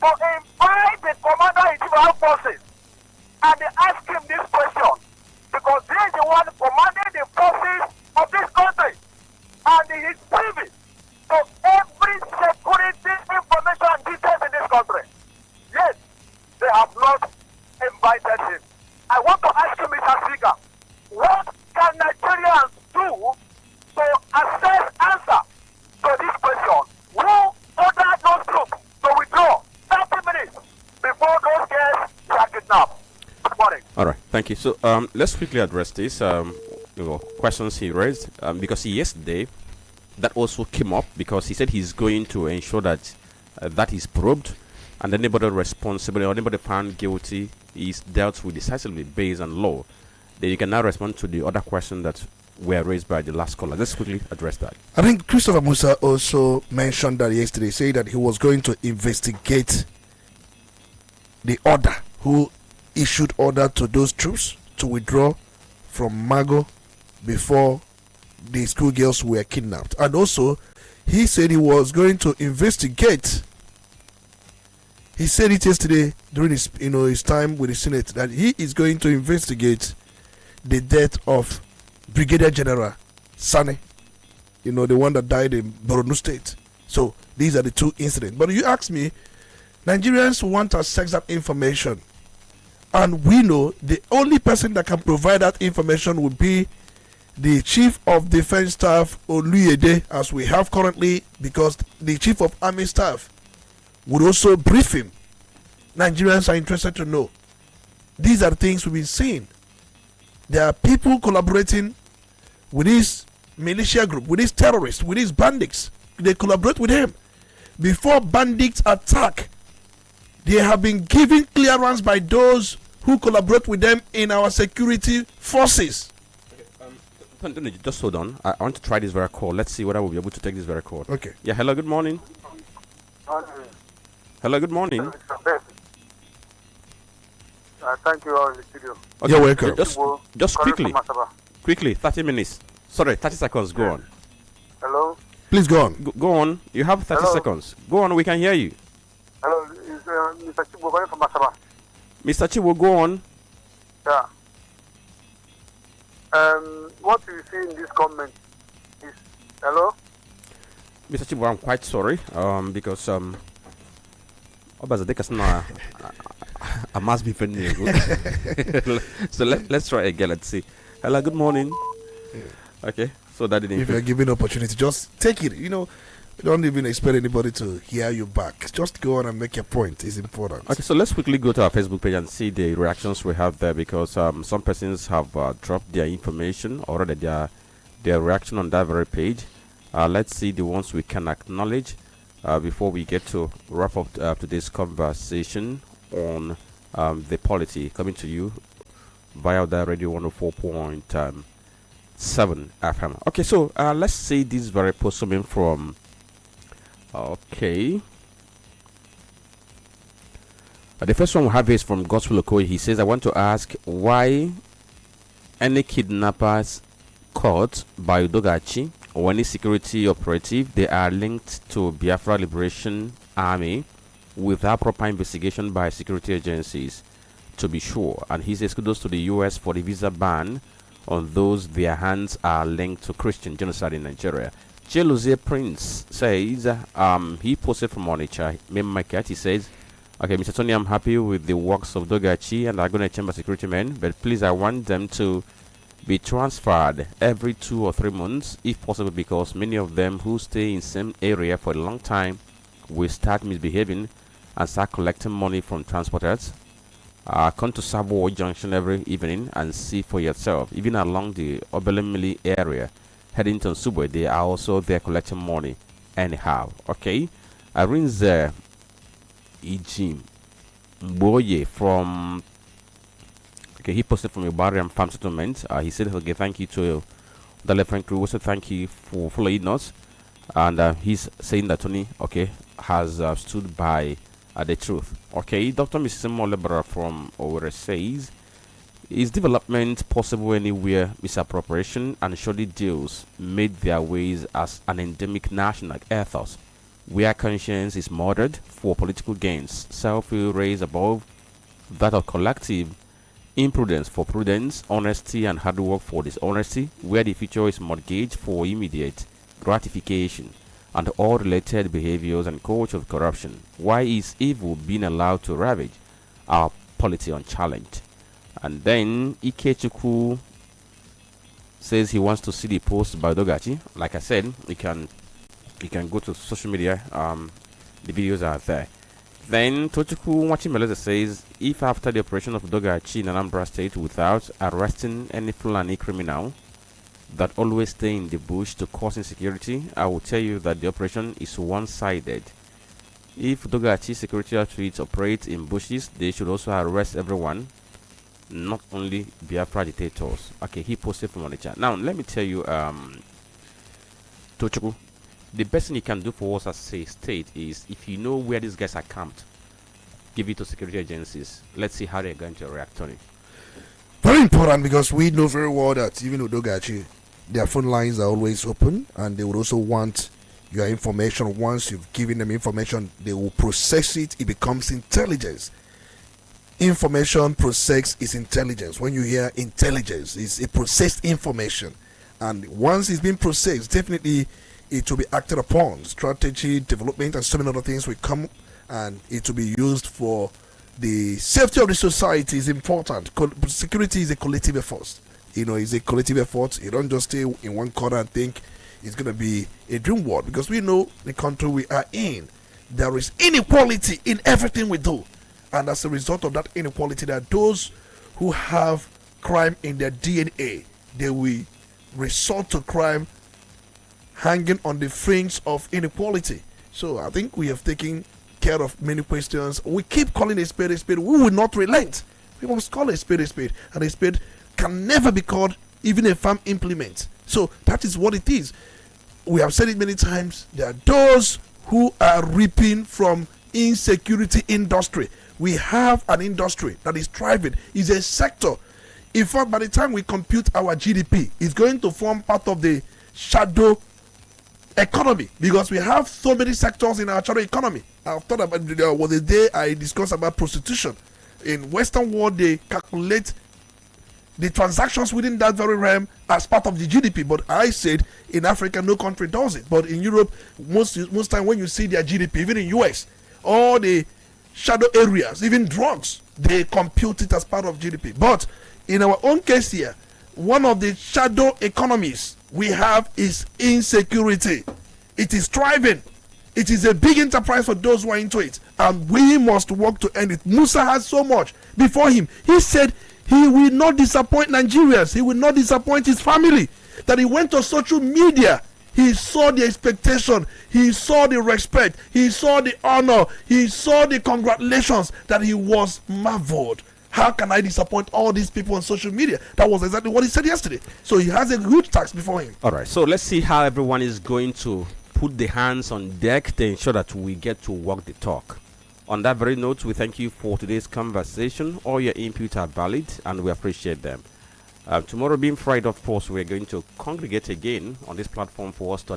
to invite the commander-in-chief of forces and they ask him this question because he is the one commanding the forces of this country and he is privy to every security information and details in this country. Yet, they have not invited him. I want to ask you, Mr. Speaker, what can Nigerians do to assess answer to this question? Who ordered those troops to withdraw 30 minutes before those girls were kidnapped? Good morning. All right, thank you. So let's quickly address this questions he raised because yesterday that also came up because he said he's going to ensure that that is probed and anybody responsible or anybody found guilty is dealt with decisively based on law. Then you can now respond to the other question that were raised by the last caller. Let's quickly address that. I think Christopher Musa also mentioned that yesterday, saying that he was going to investigate the order, who issued order to those troops to withdraw from Mago before the schoolgirls were kidnapped. And also, he said he was going to investigate. He said it yesterday during his time with the Senate that he is going to investigate the death of Brigadier General Sani, the one that died in Borno State. So these are the two incidents. But you ask me, Nigerians want us sex that information, and we know the only person that can provide that information would be the Chief of Defense Staff Oluyede, as we have currently, because the Chief of Army Staff would also brief him. Nigerians are interested to know. These are things we've been seeing. There are people collaborating with this militia group, with these terrorists, with these bandits. They collaborate with him. Before bandits attack, they have been given clearance by those who collaborate with them in our security forces. Just hold on. I want to try this very call. Let's see whether we'll be able to take this very call. Okay. Yeah, hello, good morning. Hello, good morning. Thank you all in the studio. Okay, you're welcome. Just quickly, 30 minutes. Sorry, 30 seconds. Go on. Hello? Please go on. Go on. You have 30 seconds. Go on, we can hear you. Hello, is Mr. Chibo calling from Masaba? Mr. Chibo, go on. Yeah. What you see in this comment is... Hello? Mr. Chibo, I'm quite sorry because I must be very good. So let's try again. Let's see. Hello, good morning. Okay, So that didn't. If you're given opportunity, just take it. Don't even expect anybody to hear you back. Just go on and make your point. It's important. Okay, so let's quickly go to our Facebook page and see the reactions we have there, because some persons have dropped their information already, their reaction on that very page. Let's see the ones we can acknowledge before we get to wrap up today's conversation on the polity, coming to you via the radio 104.7 FM. Okay, so let's see this very post coming from. Okay. The first one we have is from Gospel Okoye. He says, I want to ask why any kidnappers caught by Udogachi or any security operative, they are linked to Biafra Liberation Army without proper investigation by security agencies, to be sure. And he says kudos to the US for the visa ban on those their hands are linked to Christian genocide in Nigeria. Jeluze Prince says he posted from Onitsha main market. He says, okay, Mr. Tony, I'm happy with the works of Dogachi and Agona Chamber security men, but please, I want them to be transferred every 2 or 3 months if possible, because many of them who stay in same area for a long time will start misbehaving and start collecting money from transporters. Come to Sabo Junction every evening and see for yourself. Even along the Obelemili area heading to Subway, they are also there collecting money anyhow. Okay, Arinze Ijim Mboye from, okay, he posted from Ibarian Farm Settlement. He said, okay, thank you to the Left crew. Also, thank you for following us. And he's saying that Tony, okay, has stood by the truth. Okay, Dr. Mrs. Molebra from Owerri says, is development possible anywhere misappropriation and shoddy deals made their ways as an endemic national ethos, where conscience is murdered for political gains, self-will raised above that of collective imprudence for prudence, honesty and hard work for dishonesty, where the future is mortgaged for immediate gratification, and all related behaviors and culture of corruption. Why is evil being allowed to ravage our polity unchallenged? And then Ikechukwu says he wants to see the post by Dogachi. Like I said, you can go to social media. The videos are there. Then Tochukwu Wachimeleza says, if after the operation of Dogachi in Anambra State without arresting any Fulani criminal that always stay in the bush to cause insecurity, I will tell you that the operation is one-sided. If Dogachi security outfits operate in bushes, they should also arrest everyone, not only Biafra dictators. Okay, he posted from Onitsha. Now, let me tell you, Tochukwu, the best thing you can do for us as a state is, if you know where these guys are camped, give it to security agencies. Let's see how they're going to react on it. Very important, because we know very well that even Udogachi, their phone lines are always open, and they would also want your information. Once you've given them information, they will process it. It becomes intelligence. Information process is intelligence. When you hear intelligence, it's a processed information, and once it's been processed, definitely it will be acted upon. Strategy, development, and so many other things will come, and it will be used for the safety of the society. Is important. Security is a collective effort. It's a collective effort. You don't just stay in one corner and think it's going to be a dream world, because we know the country we are in, there is inequality in everything we do. And as a result of that inequality, there are those who have crime in their DNA. They will resort to crime hanging on the fringe of inequality. So I think we have taken care of many questions. We keep calling a spade a spade. We will not relent. We must call a spade a spade. And a spade can never be called even a farm implement. So that is what it is. We have said it many times. There are those who are reaping from insecurity industry. We have an industry that is thriving. It's a sector. In fact, by the time we compute our GDP, it's going to form part of the shadow economy, because we have so many sectors in our shadow economy. I've thought about there was a day I discussed about prostitution. In Western world, they calculate the transactions within that very realm as part of the GDP. But I said in Africa, no country does it. But in Europe, most time when you see their GDP, even in US, all the shadow areas, even drugs, they compute it as part of GDP. But in our own case here, one of the shadow economies we have is insecurity. It is thriving. It is a big enterprise for those who are into it, and we must work to end it. Musa has so much before him. He said he will not disappoint Nigerians. He will not disappoint his family. That he went to social media. He saw the expectation. He saw the respect. He saw the honor. He saw the congratulations, that he was marveled. How can I disappoint all these people on social media? That was exactly what he said yesterday. So he has a huge task before him. All right, so let's see how everyone is going to put the hands on deck to ensure that we get to walk the talk. On that very note, we thank you for today's conversation. All your inputs are valid, and we appreciate them. Tomorrow being Friday, of course, we're going to congregate again on this platform for us to